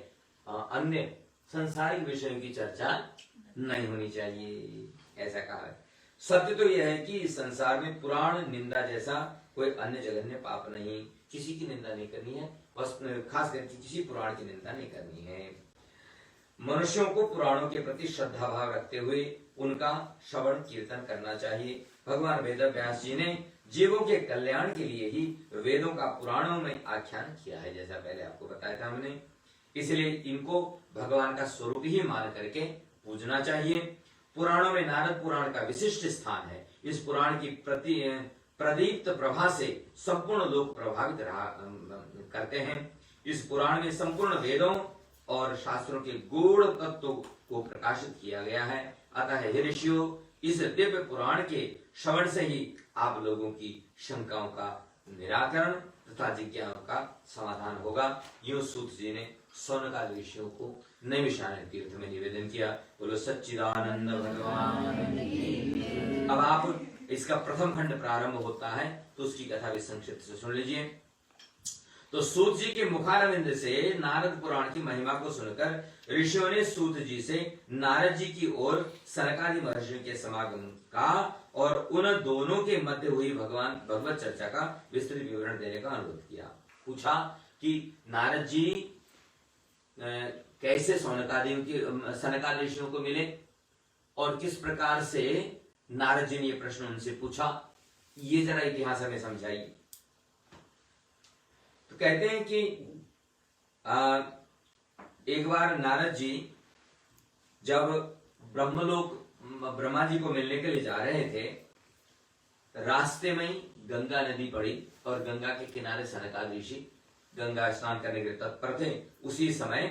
अन्य संसारिक विषयों की चर्चा नहीं होनी चाहिए, ऐसा कहा है। सत्य तो यह है कि इस संसार में पुराण निंदा जैसा कोई अन्य जघन्य पाप नहीं। किसी की निंदा नहीं करनी है, बस खास करके किसी पुराण की निंदा नहीं करनी है। मनुष्यों को पुराणों के प्रति श्रद्धा भाव रखते हुए उनका श्रवण कीर्तन करना चाहिए। भगवान वेद व्यास जी ने जीवों के कल्याण के लिए ही वेदों का पुराणों में आख्यान किया है, जैसा पहले आपको बताया था हमने। इसलिए इनको भगवान का स्वरूप ही मान करके पूजना चाहिए। पुराणों में नारद पुराण का विशिष्ट स्थान है। इस पुराण की प्रदीप्त प्रभा से संपूर्ण लोग प्रभावित करते हैं। इस पुराण में संपूर्ण वेदों और शास्त्रों के गूढ़ तत्वों को प्रकाशित किया गया है। अतः हे ऋषियों, इस दिव्य पुराण के श्रवण से ही आप लोगों की शंकाओं का निराकरण तथा जिज्ञासाओं का समाधान होगा। यूं सूत जी ने सौनकादि ऋषियों को नैमिषारण्य तीर्थ में निवेदन किया। बोलो सच्चिदानंद भगवान की। अब आप इसका प्रथम खंड प्रारंभ होता है तो उसकी कथा भी संक्षिप्त से सुन लीजिए। तो सूत जी के मुखारविंद से नारद पुराण की महिमा को सुनकर ऋषियों ने सूत जी से नारद जी की ओर सनकादि महर्षियों के समागम का और उन दोनों के मध्य हुई भगवत चर्चा का विस्तृत विवरण देने का अनुरोध किया। पूछा कि नारद जी कैसे सनकादि ऋषियों को मिले और किस प्रकार से नारद जी ने यह प्रश्न उनसे पूछा। ये जरा इतिहास हमें समझाइए। तो कहते हैं कि एक बार नारद जी जब ब्रह्मा जी को मिलने के लिए जा रहे थे, रास्ते में ही गंगा नदी पड़ी और गंगा के किनारे सनकादिक ऋषि गंगा स्नान करने के लिए तत्पर थे। उसी समय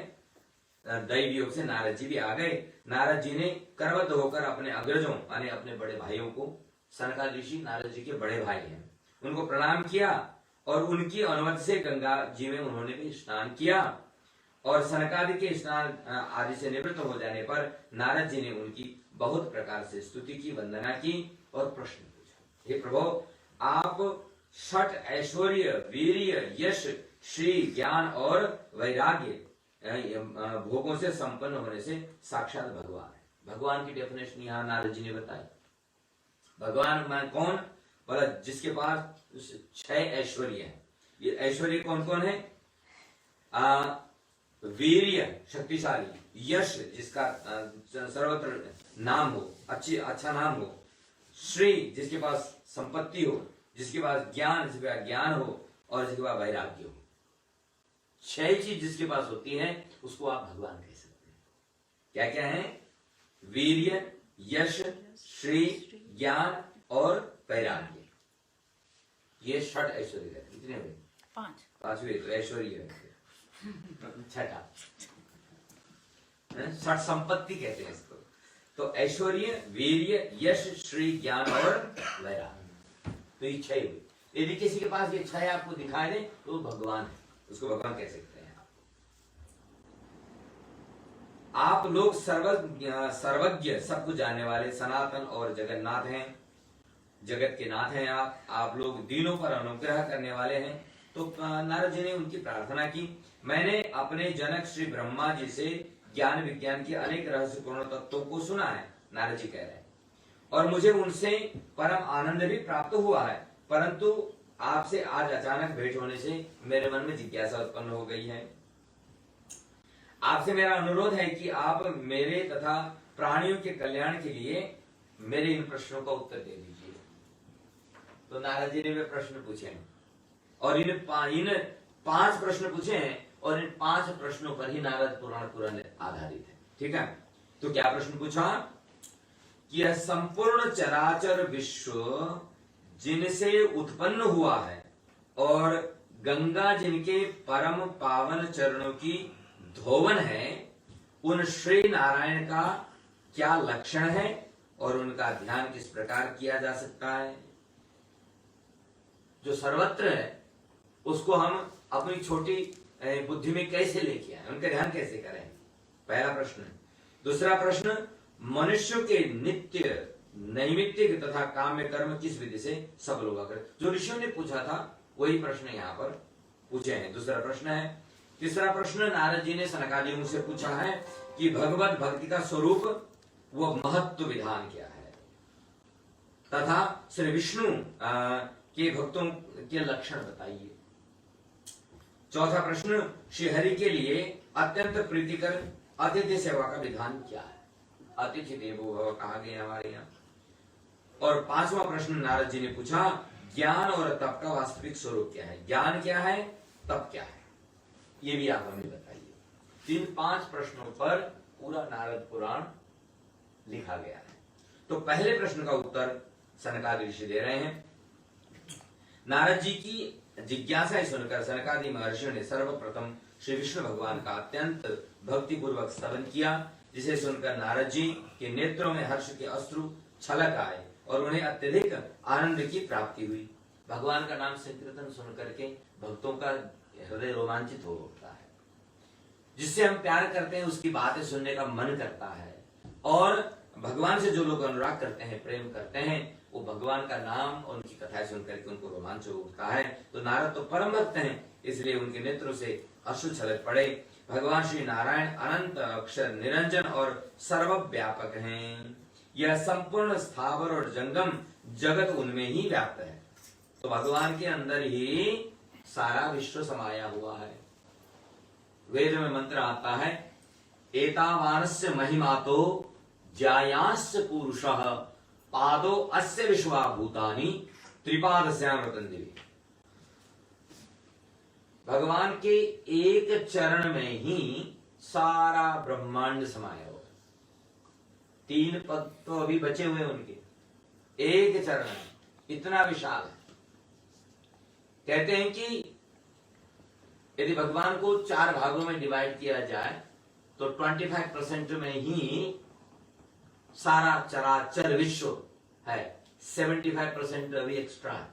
दैव योग से नारद जी भी आ गए। नारद जी ने करवत होकर अपने अग्रजों यानी अपने बड़े भाइयों को, सनकादिक ऋषि नारद जी के बड़े भाई हैं, उनको प्रणाम किया और उनकी अनुमति से गंगा जी में उन्होंने भी स्नान किया। और सनकादि के स्नान आदि से निवृत्त हो जाने पर नारद जी ने उनकी बहुत प्रकार से स्तुति की, वंदना की और प्रश्न पूछा, हे प्रभु, आप षट ऐश्वर्य, वीर्य, यश, श्री, ज्ञान और वैराग्य भोगों से संपन्न होने से साक्षात भगवान है। भगवान की डेफिनेशन यहाँ नारद जी ने बताई। भगवान मान कौन? बोला जिसके पास 6 ऐश्वर्य है। ये ऐश्वर्य कौन कौन है? वीर्य, शक्तिशाली, यश, जिसका सर्वत्र नाम हो, अच्छा नाम हो, श्री, जिसके पास संपत्ति हो, जिसके पास ज्ञान, जिसके पास ज्ञान हो और जिसके पास वैराग्य हो। 6 चीज जिसके पास होती है उसको आप भगवान कह सकते हैं। क्या क्या है? वीर्य, यश, श्री, ज्ञान और वैराग्य। ये 6 ऐश्वर्य है। कितने हुए? 5 हुए। तो ऐश्वर्य है 6। 6 संपत्ति कहते हैं इसको। तो ऐश्वर्य, वीर्य, यश, श्री, ज्ञान और वैराग्य, तो ये 6 हुए। यदि किसी के पास ये 6 आपको दिखाई दे तो भगवान है, उसको भगवान कह सकते हैं। आप लोग सर्वज्ञ, सब कुछ जानने वाले, सनातन और जगन्नाथ हैं, जगत के नाथ हैं आप लोग दीनों पर अनुग्रह करने वाले हैं। तो नारद जी ने उनकी प्रार्थना की, मैंने अपने जनक श्री ब्रह्मा जी से ज्ञान विज्ञान के अनेक रहस्यपूर्ण तत्वों को सुना है, नारद जी कह रहे हैं, और मुझे उनसे परम आनंद भी प्राप्त हुआ है, परंतु आपसे आज अचानक भेंट होने से मेरे मन में जिज्ञासा उत्पन्न हो गई है। आपसे मेरा अनुरोध है कि आप मेरे तथा प्राणियों के कल्याण के लिए मेरे इन प्रश्नों का उत्तर दे दीजिए। तो नारद जी ने वे प्रश्न पूछे हैं और इन 5 प्रश्न पूछे हैं और इन 5 प्रश्नों पर ही नारद पुराण आधारित है। ठीक है, तो क्या प्रश्न पूछा कि यह संपूर्ण चराचर विश्व जिनसे उत्पन्न हुआ है और गंगा जिनके परम पावन चरणों की धोवन है, उन श्री नारायण का क्या लक्षण है और उनका ध्यान किस प्रकार किया जा सकता है। जो सर्वत्र है उसको हम अपनी छोटी बुद्धि में कैसे लेके आए, उनका ध्यान कैसे करें, पहला प्रश्न। दूसरा प्रश्न, मनुष्य के नित्य नैमित्तिक तथा काम्य कर्म किस विधि से सफल होगा कर। जो ऋषियों ने पूछा था वही प्रश्न यहाँ पर पूछे हैं। दूसरा प्रश्न है। तीसरा प्रश्न के जी ने सनकादियों से पूछा है कि भगवत भक्ति का स्वरूप व महत्व विधान क्या है तथा श्री विष्णु के भक्तों के लक्षण बताइए। चौथा प्रश्न, श्री हरि के लिए अत्यंत प्रीतिकर अतिथि सेवा का विधान क्या है। अतिथि देवो भव कहा गया हमारे यहाँ। और पांचवा प्रश्न नारद जी ने पूछा, ज्ञान और तप का वास्तविक स्वरूप क्या है। ज्ञान क्या है, तप क्या है, ये भी आप हमें बताइए। 3-5 प्रश्नों पर पूरा नारद पुराण लिखा गया है। तो पहले प्रश्न का उत्तर सनकादि ऋषि दे रहे हैं। नारद जी की जिज्ञासा सुनकर सनकादि महर्षियों ने सर्वप्रथम श्री विष्णु भगवान का अत्यंत भक्ति पूर्वक स्तवन किया, जिसे सुनकर नारद जी के नेत्रों में हर्ष के अश्रु छलक आए और उन्हें अत्यधिक आनंद की प्राप्ति हुई। भगवान का नाम संकीर्तन सुनकर के भक्तों का हृदय रोमांचित हो उठता है। जिससे हम प्यार करते हैं उसकी बातें सुनने का मन करता है, और भगवान से जो लोग अनुराग करते हैं, प्रेम करते हैं, वो भगवान का नाम और उनकी कथाएं सुनकर के उनको रोमांच उठता है। तो नारद तो परम भक्त हैं, इसलिए उनके नेत्रों से अश्रु छलक पड़े। भगवान श्री नारायण अनंत अक्षर निरंजन और सर्वव्यापक हैं। यह संपूर्ण स्थावर और जंगम जगत उनमें ही व्याप्त है। तो भगवान के अंदर ही सारा विश्व समाया हुआ है। वेद में मंत्र आता है, एतावानस्य महिमातो जायांस्य पुरुषः पादो अस्य विश्वा भूतानि त्रिपाद श्याम रतन देवी। भगवान के एक चरण में ही सारा ब्रह्मांड समाया हुआ। 3 पद तो अभी बचे हुए उनके, एक चरण में इतना विशाल है। कहते हैं कि यदि भगवान को 4 भागों में डिवाइड किया जाए तो 25% में ही सारा चराचर विश्व है, 75% अभी एक्स्ट्रा है।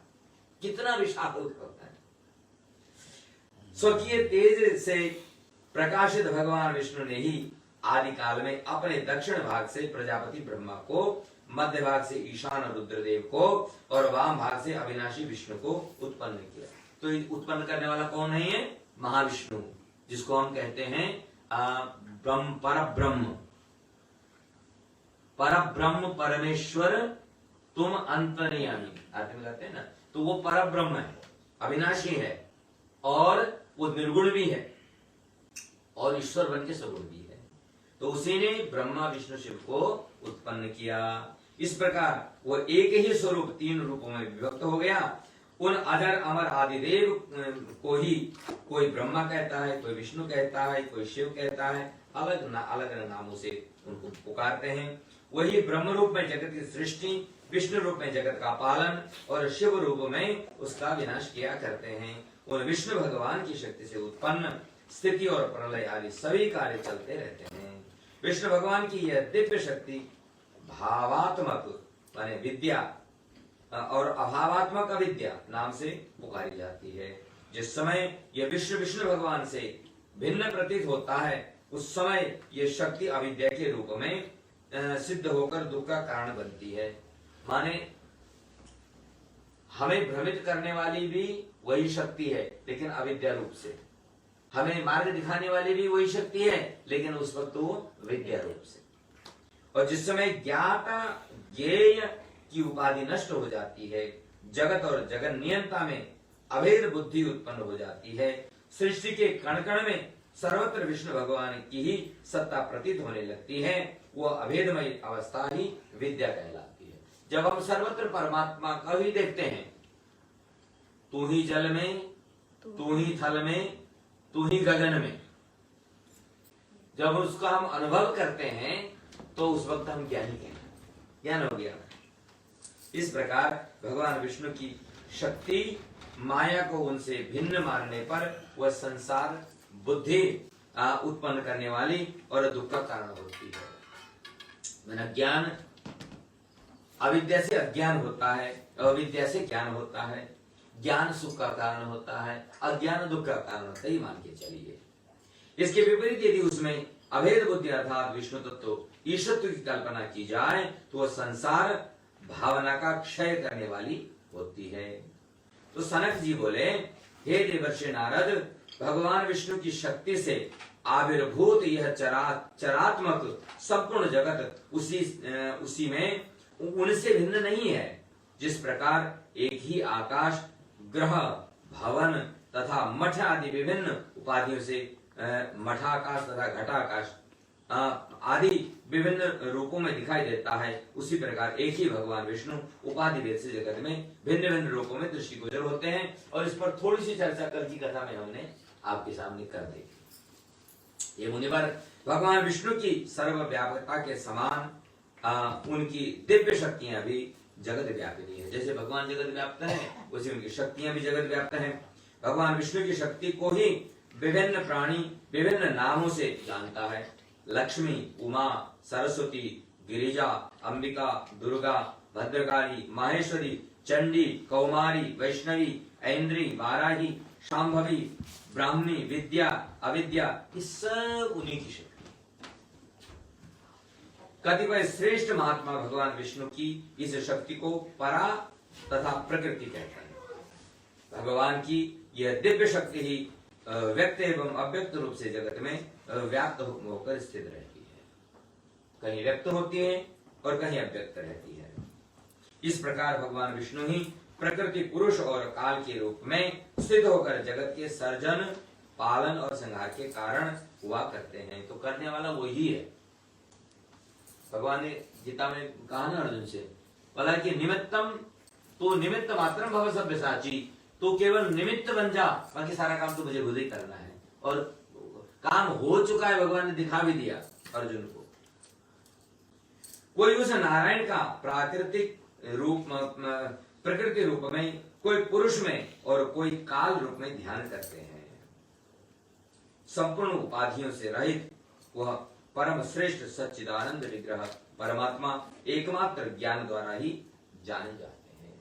कितना विशाल होता है। स्वकीय तेज से प्रकाशित भगवान विष्णु ने ही आदि काल में अपने दक्षिण भाग से प्रजापति ब्रह्मा को, मध्य भाग से ईशान रुद्रदेव को और वाम भाग से अविनाशी विष्णु को उत्पन्न किया। तो उत्पन्न करने वाला कौन है? ये महाविष्णु, जिसको हम कहते हैं परब्रह्म परमेश्वर तुम अंतर्यामी। आते में कहते हैं ना, तो वो परब्रह्म है, अविनाशी है और वो निर्गुण भी है और ईश्वर बन के सगुण भी है। तो उसी ने ब्रह्मा विष्णु शिव को उत्पन्न किया। इस प्रकार वो एक ही स्वरूप 3 रूपों में विभक्त हो गया। उन अजर अमर आदिदेव को ही कोई ब्रह्मा कहता है, कोई विष्णु कहता है, कोई शिव कहता है, अलग नामों से उनको पुकारते हैं। वही ब्रह्म रूप में जगत की सृष्टि, विष्णु रूप में जगत का पालन और शिव रूप में उसका विनाश किया करते हैं। उन विष्णु भगवान की शक्ति से उत्पन्न स्थिति और प्रलय आदि सभी कार्य चलते रहते हैं। विष्णु भगवान की यह दिव्य शक्ति भावात्मक माने विद्या और अभावात्मक अविद्या नाम से पुकारी जाती है। जिस समय यह विष्णु भगवान से भिन्न प्रतीत होता है, उस समय यह शक्ति अविद्या के रूप में सिद्ध होकर दुख का कारण बनती है। माने हमें भ्रमित करने वाली भी वही शक्ति है, लेकिन अविद्या रूप से। हमें मार्ग दिखाने वाली भी वही शक्ति है, लेकिन उस वक्त वो विद्या रूप से। और जिस समय ज्ञात ज्ञेय की उपाधि नष्ट हो जाती है, जगत और जगत नियंता में अभेद बुद्धि उत्पन्न हो जाती है, सृष्टि के कण कण में सर्वत्र विष्णु भगवान की ही सत्ता प्रतीत होने लगती है, वो अभेदमय अवस्था ही विद्या कहलाती है। जब हम सर्वत्र परमात्मा का ही देखते हैं, तू ही जल में, तू ही थल में, तू ही गगन में, जब उसका हम अनुभव करते हैं तो उस वक्त हम ज्ञानी कहते हैं, ज्ञान हो गया। इस प्रकार भगवान विष्णु की शक्ति माया को उनसे भिन्न मानने पर वह संसार बुद्धि उत्पन्न करने वाली और दुख का कारण होती है। मैंने ज्ञान अविद्या से अज्ञान होता है, अविद्या से ज्ञान होता है, ज्ञान सुख का कारण होता है, अज्ञान दुख का कारण होता है, मान के चलिए। इसके विपरीत यदि उसमें अभेद बुद्धि अर्थात विष्णु तत्व ईश्वरत्व की कल्पना की जाए तो वह संसार भावना का क्षय करने वाली होती है। तो सनक जी बोले, हे देवर्षि नारद, भगवान विष्णु की शक्ति से आविर्भूत यह चरात्मक संपूर्ण जगत उसी में उनसे भिन्न नहीं है। जिस प्रकार एक ही आकाश, ग्रह, भवन तथा मठ आदि विभिन्न उपाधियों से मठाकाश तथा घटाकाश आदि विभिन्न रूपों में दिखाई देता है, उसी प्रकार एक ही भगवान विष्णु उपाधि भेद से जगत में भिन्न भिन्न रूपों में दृष्टिगोचर होते हैं। और इस पर थोड़ी सी चर्चा कल की कथा में हमने आपके सामने कर दी। ये मुनिवर भगवान विष्णु की सर्वव्यापकता के समान उनकी दिव्य शक्तियां भी जगत व्यापिनी है। जैसे भगवान जगत व्याप्त है, उसी उनकी शक्तियां भी जगत व्याप्त है। भगवान विष्णु की शक्ति को ही विभिन्न प्राणी विभिन्न नामों से जानता है। लक्ष्मी, उमा, सरस्वती, गिरिजा, अंबिका, दुर्गा, भद्रकाली, माहेश्वरी, चंडी, कौमारी, वैष्णवी, ऐन्द्री, वाराही, शांभवी, ब्राह्मी, विद्या, अविद्या, ये सब उन्हीं की शक्ति। कतिपय श्रेष्ठ महात्मा भगवान विष्णु की इस शक्ति को परा तथा प्रकृति कहते हैं। भगवान की यह दिव्य शक्ति ही व्यक्त एवं अव्यक्त रूप से जगत में व्याप्त होकर स्थित रहती है। कहीं व्यक्त होती है और कहीं अव्यक्त रहती है। इस प्रकार भगवान विष्णु ही प्रकृति, पुरुष और काल के रूप में स्थित होकर जगत के सर्जन, पालन और संहार के कारण हुआ करते हैं। तो करने वाला वही है। भगवान ने गीता में कहा ना अर्जुन से, बोला कि निमित्तम तो निमित्त मात्रम भव सब्यसाची, तो केवल निमित्त बन जा, बाकी सारा काम तो मुझे खुद ही करना है। और काम हो चुका है, भगवान ने दिखा भी दिया अर्जुन को। कोई उस नारायण का प्राकृतिक रूप प्रकृति रूप में, कोई पुरुष में और कोई काल रूप में ध्यान करते हैं। संपूर्ण उपाधियों से रहित वह परम श्रेष्ठ सच्चिदानंद विग्रह परमात्मा एकमात्र ज्ञान द्वारा ही जाने जाते हैं।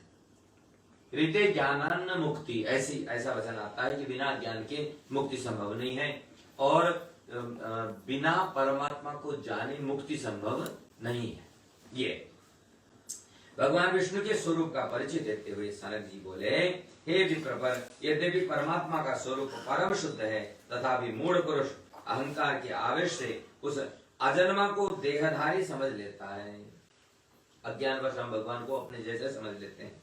रीते ज्ञानान्न मुक्ति, ऐसा वचन आता है कि बिना ज्ञान के मुक्ति संभव नहीं है, और बिना परमात्मा को जाने मुक्ति संभव नहीं है। ये भगवान विष्णु के स्वरूप का परिचय देते हुए सनक जी बोले, हे विप्रवर, यद्यपि परमात्मा का स्वरूप परम शुद्ध है, तथापि मूढ़ पुरुष अहंकार के आवेश से उस अजन्मा को देहधारी समझ लेता है। अज्ञानवश हम भगवान को अपने जैसे समझ लेते हैं।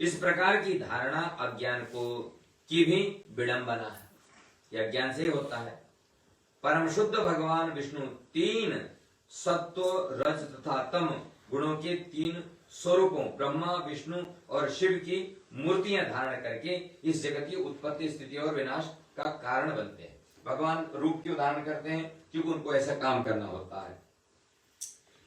इस प्रकार की धारणा अज्ञान की भी विडंबना है, यह अज्ञान से ही होता है। परम शुद्ध भगवान विष्णु तीन सत्व, रज तथा तम गुणों के तीन स्वरूपों ब्रह्मा, विष्णु और शिव की मूर्तियां धारण करके इस जगत की उत्पत्ति, स्थिति और विनाश का कारण बनते हैं। भगवान रूप क्यों धारण करते हैं? क्योंकि उनको ऐसा काम करना होता है।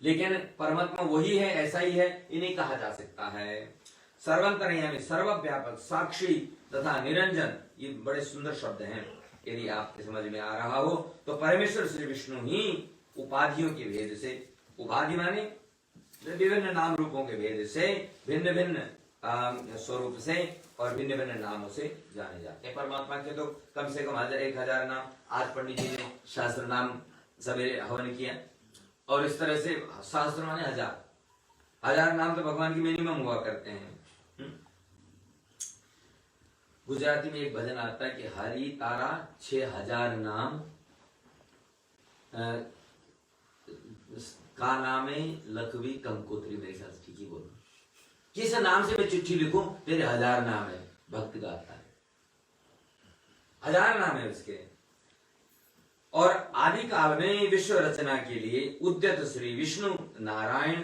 लेकिन परमात्मा वही है, ऐसा ही है, इन्हें कहा जा सकता है। सर्वंतर्यामी, सर्वव्यापक, साक्षी तथा निरंजन, ये बड़े सुंदर शब्द हैं। यदि आपके समझ में आ रहा हो तो परमेश्वर श्री विष्णु ही उपाधियों के भेद से, उपाधि माने विभिन्न नाम रूपों के भेद से, भिन्न भिन्न स्वरूप से और भिन्न भिन्न नामों से जाने जाते हैं। परमात्मा के तो कम से कम 1000 नाम, आज पंडित जी ने शास्त्र नाम सवेरे हवन किया, और इस तरह से शास्त्र माने 1000 नाम तो भगवान की मिनिमम हुआ करते हैं। गुजराती में एक भजन आता है कि हरि तारा 6000 नाम का नाम है लखवी कंकोत्री, मेरे साथ ठीक ही बोलो। किस नाम से मैं चिट्ठी लिखूं, तेरे 1000 नाम है। भक्त गाता है, 1000 नाम है उसके। और आदि काल में विश्व रचना के लिए उद्यत श्री विष्णु नारायण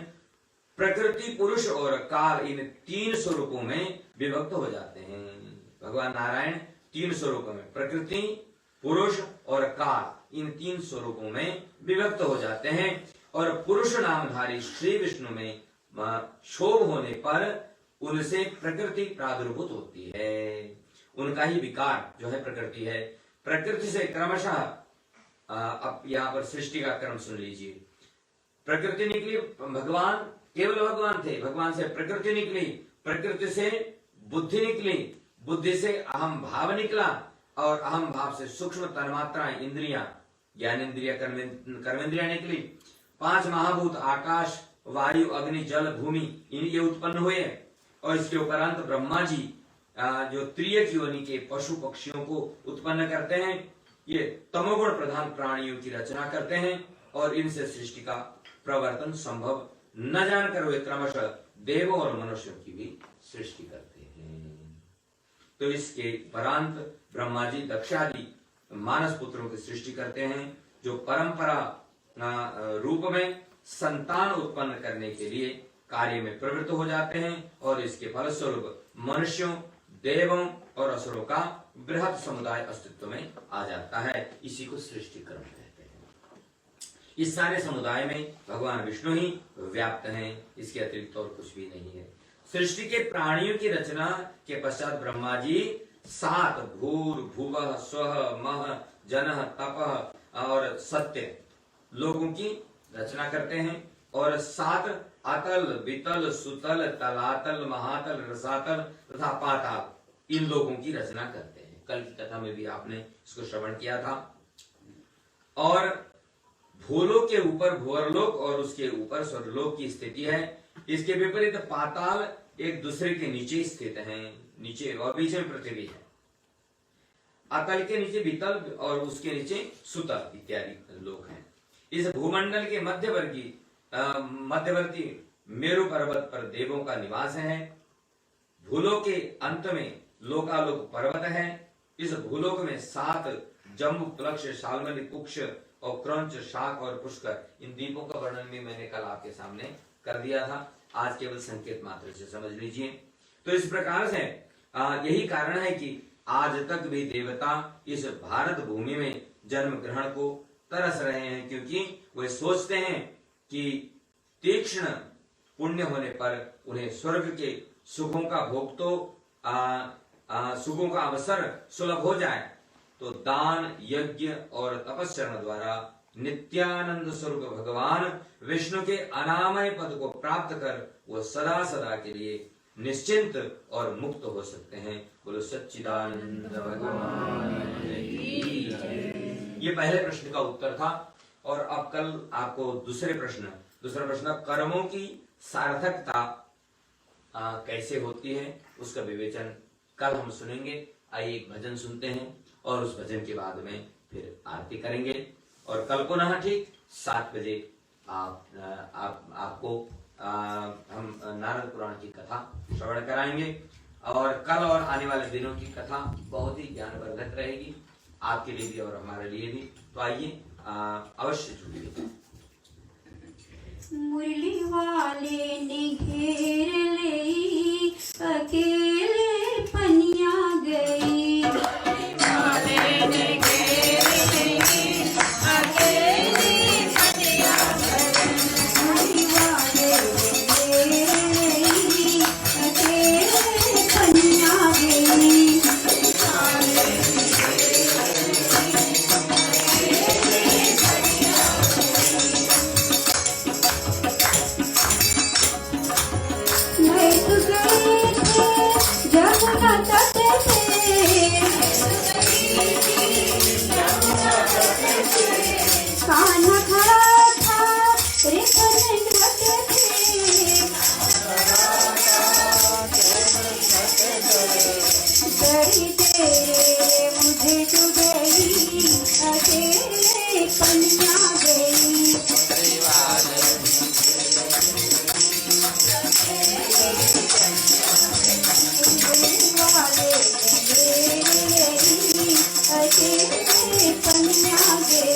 प्रकृति, पुरुष और काल, इन तीन स्वरूपों में विभक्त हो जाते हैं। भगवान नारायण तीन स्वरूपों में, प्रकृति, पुरुष और काल, इन तीन स्वरूपों में विभक्त हो जाते हैं। और पुरुष नामधारी श्री विष्णु में क्षोभ होने पर उनसे प्रकृति प्रादुर्भूत होती है। उनका ही विकार जो है प्रकृति है। प्रकृति से क्रमशः, अब यहाँ पर सृष्टि का क्रम सुन लीजिए। प्रकृति निकली, भगवान केवल भगवान थे, भगवान से प्रकृति निकली, प्रकृति से बुद्धि निकली, बुद्धि से अहम भाव निकला, और अहम भाव से सूक्ष्म तन्मात्राएं, इंद्रियां, ज्ञानेन्द्रिया, कर्मेंद्रिया निकली। 5 महाभूत आकाश, वायु, अग्नि, जल, भूमि, ये उत्पन्न हुए। और इसके उपरांत ब्रह्मा जी जो त्रियक योनि के पशु पक्षियों को उत्पन्न करते हैं, ये तमोगुण प्रधान प्राणियों की रचना करते हैं, और इनसे सृष्टि का प्रवर्तन संभव न जानकर वे क्रमशः देवों और मनुष्यों की भी सृष्टि करते हैं। तो इसके उपरांत ब्रह्मा जी दक्षादि मानस पुत्रों की सृष्टि करते हैं, जो परंपरा रूप में संतान उत्पन्न करने के लिए कार्य में प्रवृत्त हो जाते हैं, और इसके फलस्वरूप मनुष्यों, देवों और असुरों का बृहद समुदाय अस्तित्व में आ जाता है। इसी को सृष्टि क्रम कहते हैं। इस सारे समुदाय में भगवान विष्णु ही व्याप्त हैं, इसके अतिरिक्त और कुछ भी नहीं है। सृष्टि के प्राणियों की रचना के पश्चात ब्रह्मा जी 7 भूर भुवः स्वः मह जनः तपः और सत्य लोगों की रचना करते हैं, और 7 अतल, वितल, सुतल, तलातल, महातल, रसातल तथा पाताल, इन लोगों की रचना करते हैं। कल की कथा में भी आपने इसको श्रवण किया था। और भूलोक के ऊपर भुवरलोक और उसके ऊपर स्वर्गलोक की स्थिति है। इसके विपरीत पाताल एक दूसरे के नीचे स्थित हैं, नीचे, और बीच में पृथ्वी है। अतल के नीचे वितल और उसके नीचे सुतल इत्यादि लोक हैं। इस भूमंडल के मध्यवर्ती मेरु पर्वत पर देवों का निवास है। भूलोक के अंत में लोकालोक पर्वत है। इस भूलोक में 7 जम्बू, प्लक्ष, शाल्मली, पुक्ष और क्रंच, शाक और पुष्कर, इन द्वीपों का वर्णन भी मैंने कल आपके सामने कर दिया था। आज केवल संकेत मात्र से समझ लीजिए। तो इस प्रकार से यही कारण है कि आज तक भी देवता इस भारत भूमि में जन्म ग्रहण को तरस रहे हैं, क्योंकि वे सोचते हैं कि तीक्ष्ण पुण्य होने पर उन्हें स्वर्ग के सुखों का भोग तो सुखों का अवसर सुलभ हो जाए, तो दान यज्ञ और तपस्या द्वारा नित्यानंद स्वरूप भगवान विष्णु के अनामय पद को प्राप्त कर वो सदा सदा के लिए निश्चिंत और मुक्त हो सकते हैं। बोलो सच्चिदानंद भगवान की जय। ये पहले प्रश्न का उत्तर था। और अब कल आपको दूसरा प्रश्न कर्मों की सार्थकता कैसे होती है उसका विवेचन कल हम सुनेंगे। आइए एक भजन सुनते हैं और उस भजन के बाद में फिर आरती करेंगे। और कल को ना ठीक 7 बजे आपको हम नारद पुराण की कथा श्रवण कराएंगे। और कल और आने वाले दिनों की कथा बहुत ही ज्ञानवर्धक रहेगी आपके लिए भी और हमारे लिए भी। तो आइए अवश्य जुड़िए। मुरली वाले ने घेर ले अकेले पनिया गई, वाले ने घेर ले अकेले पनिया गई, मुरली वाले ने घेर ले अकेले पनिया गई। कान्हा खड़ा था रे डरी तेरे मुझे तो गई अकेले कन्या गई। अकेले कन्या गई।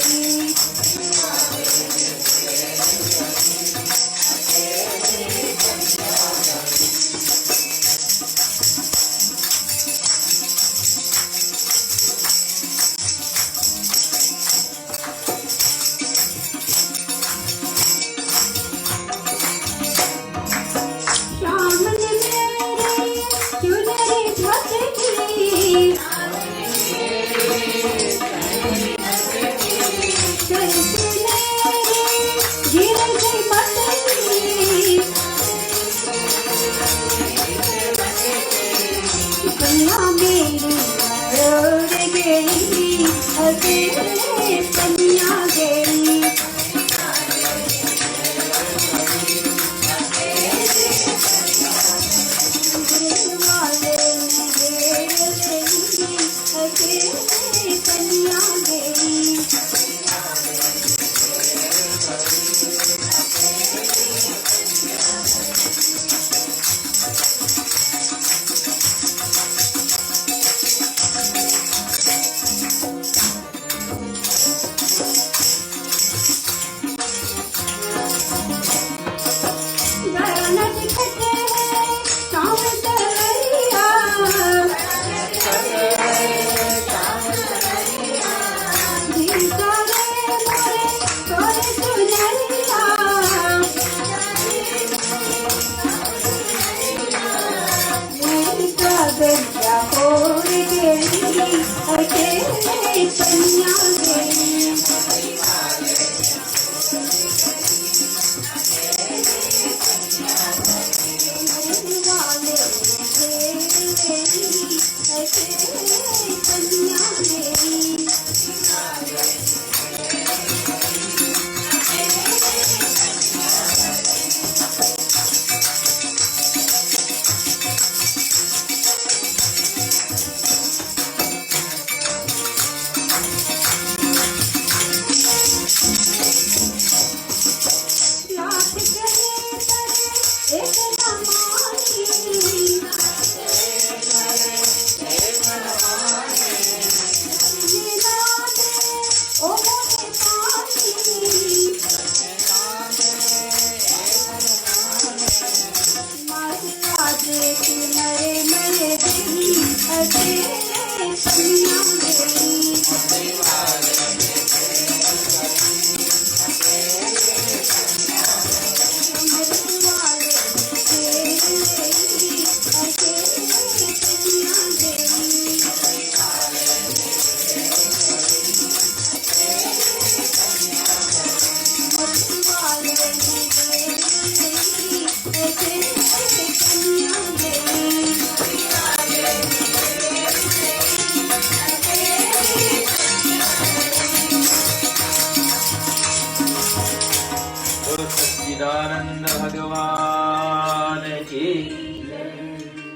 सच्चिदानंद भगवान की,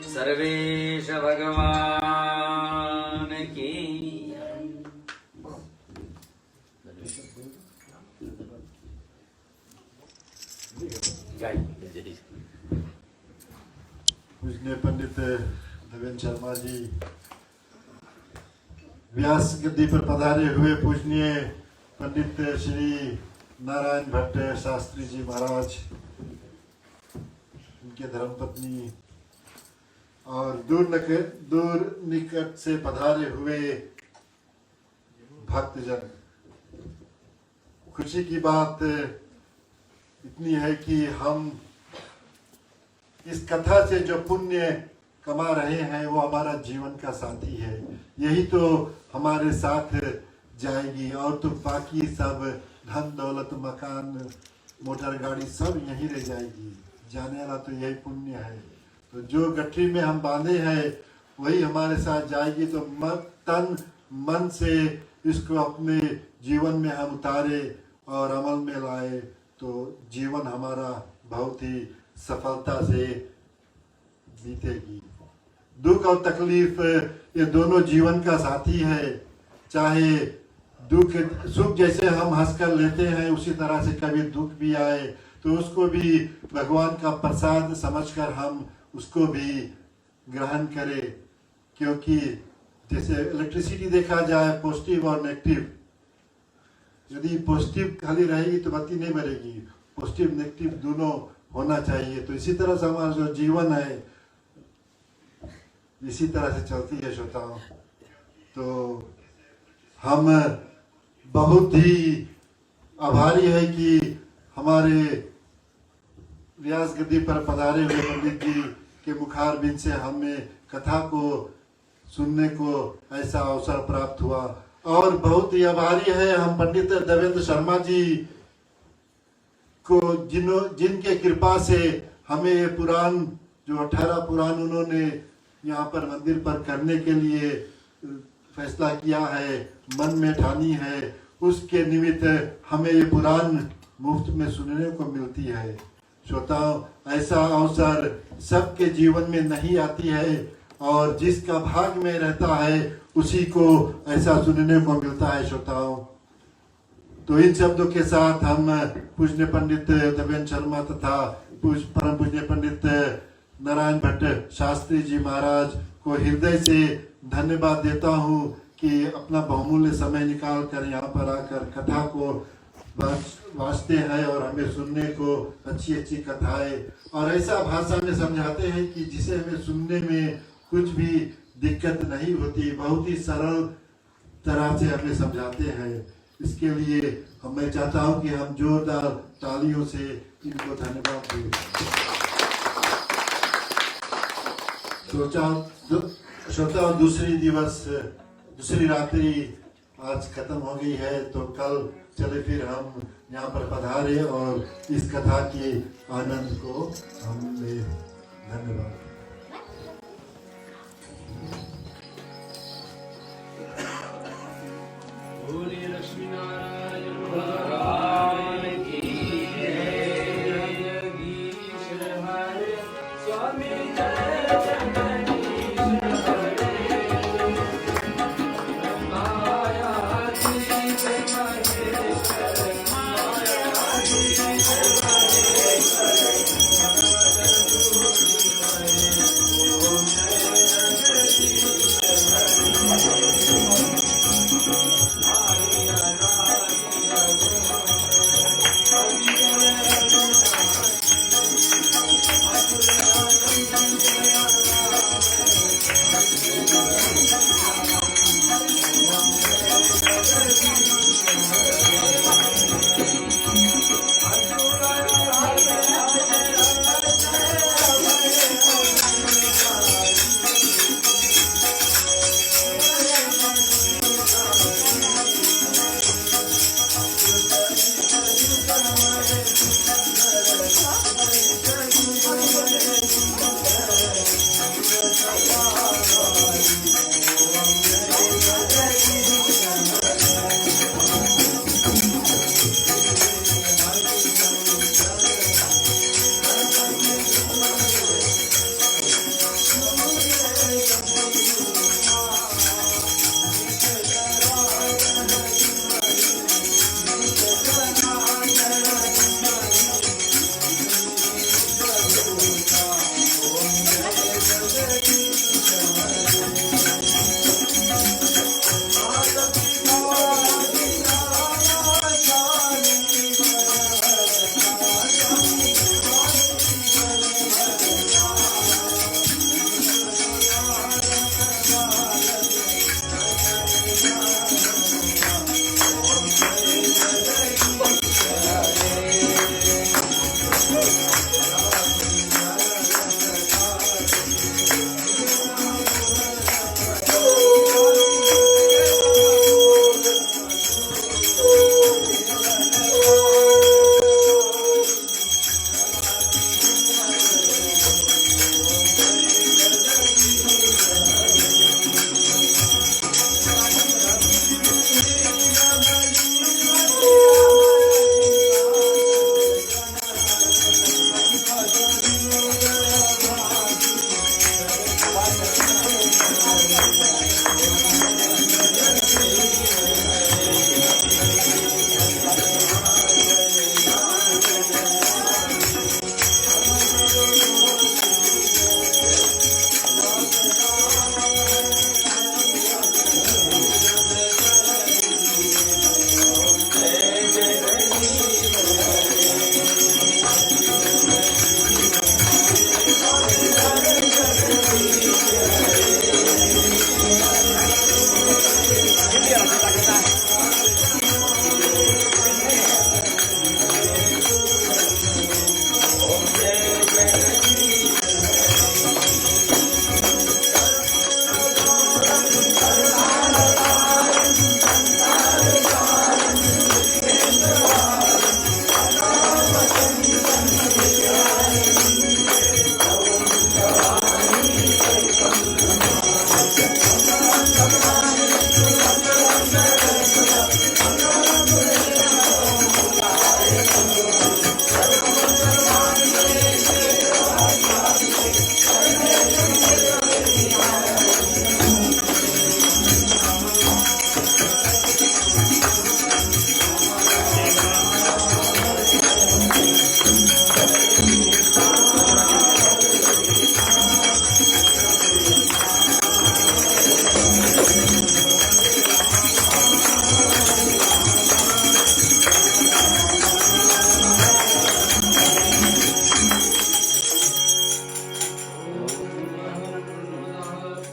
सर्वेश भगवान की। पूजनीय पंडित देवेंद्र शर्मा जी, व्यास गद्दी पर पधारे हुए पूजनीय पंडित श्री नारायण भट्ट शास्त्री जी महाराज, उनके धर्मपत्नी और दूर निकट से पधारे हुए भक्तजन, खुशी की बात इतनी है कि हम इस कथा से जो पुण्य कमा रहे हैं वो हमारा जीवन का साथी है। यही तो हमारे साथ जाएगी, और तो बाकी सब धन दौलत मकान मोटर गाड़ी सब यहीं रह जाएगी। जाने वाला तो यही पुण्य है। तो जो गठरी में हम बांधे हैं वही हमारे साथ जाएगी। तो तन मन से इसको अपने जीवन में हम उतारे और अमल में लाए तो जीवन हमारा बहुत ही सफलता से बीतेगी। दुख और तकलीफ ये दोनों जीवन का साथी है। चाहे दुख सुख जैसे हम हंसकर लेते हैं उसी तरह से कभी दुख भी आए तो उसको भी भगवान का प्रसाद समझकर हम उसको भी ग्रहण करें। क्योंकि जैसे इलेक्ट्रिसिटी देखा जाए पॉजिटिव और नेगेटिव, यदि पॉजिटिव खाली रहेगी तो बत्ती नहीं बनेगी, पॉजिटिव नेगेटिव दोनों होना चाहिए। तो इसी तरह से हमारा जो जीवन है इसी तरह से चलती है श्रोताओं। तो हम बहुत ही आभारी है कि हमारे व्यास गद्दी पर पधारे हुए पंडित जी के मुखारबिंद से हमें कथा को सुनने को ऐसा अवसर प्राप्त हुआ। और बहुत ही आभारी है हम पंडित देवेंद्र शर्मा जी को जिनके कृपा से हमें ये पुराण जो 18 पुराण उन्होंने यहाँ पर मंदिर पर करने के लिए फैसला किया है, मन में ठानी है, उसके निमित्त हमें ये पुराण मुफ्त में सुनने को मिलती है। श्रोताओं, ऐसा अवसर सबके जीवन में नहीं आती है और जिसका भाग में रहता है उसी को ऐसा सुनने को मिलता है। श्रोताओं, तो इन शब्दों के साथ हम पूज्य पंडित देवेंद्र शर्मा तथा परम पूज्य पंडित नारायण भट्ट शास्त्री जी महाराज को हृदय से धन्यवाद देता हूँ कि अपना बहुमूल्य समय निकाल कर यहाँ पर आकर कथा को वाचते हैं और हमें सुनने को अच्छी अच्छी कथाएं और ऐसा भाषा में समझाते हैं कि जिसे हमें सुनने में कुछ भी दिक्कत नहीं होती, बहुत ही सरल तरह से हमें समझाते हैं। इसके लिए मैं चाहता हूं कि हम जोरदार तालियों से इनको धन्यवाद दें। सोचा दूसरी रात्रि आज खत्म हो गई है, तो कल चले फिर हम यहाँ पर पधारे और इस कथा के आनंद को हम ले। धन्यवाद। लक्ष्मी नारायण भगवान की स्वामी Hare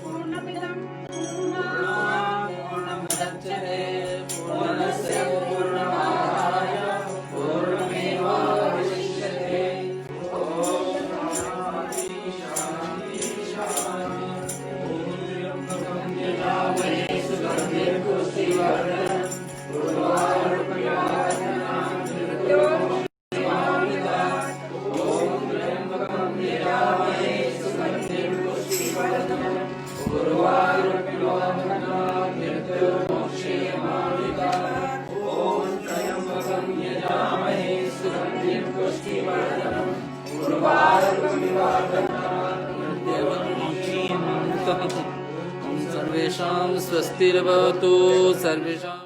पूर्णमिदं पूर्णात् पूर्णमुदच्यते पूर्णस्य पूर्णमादाय पूर्णमेवावशिष्यते। सर्वेषां स्वस्तिर्भवतु सर्वेषां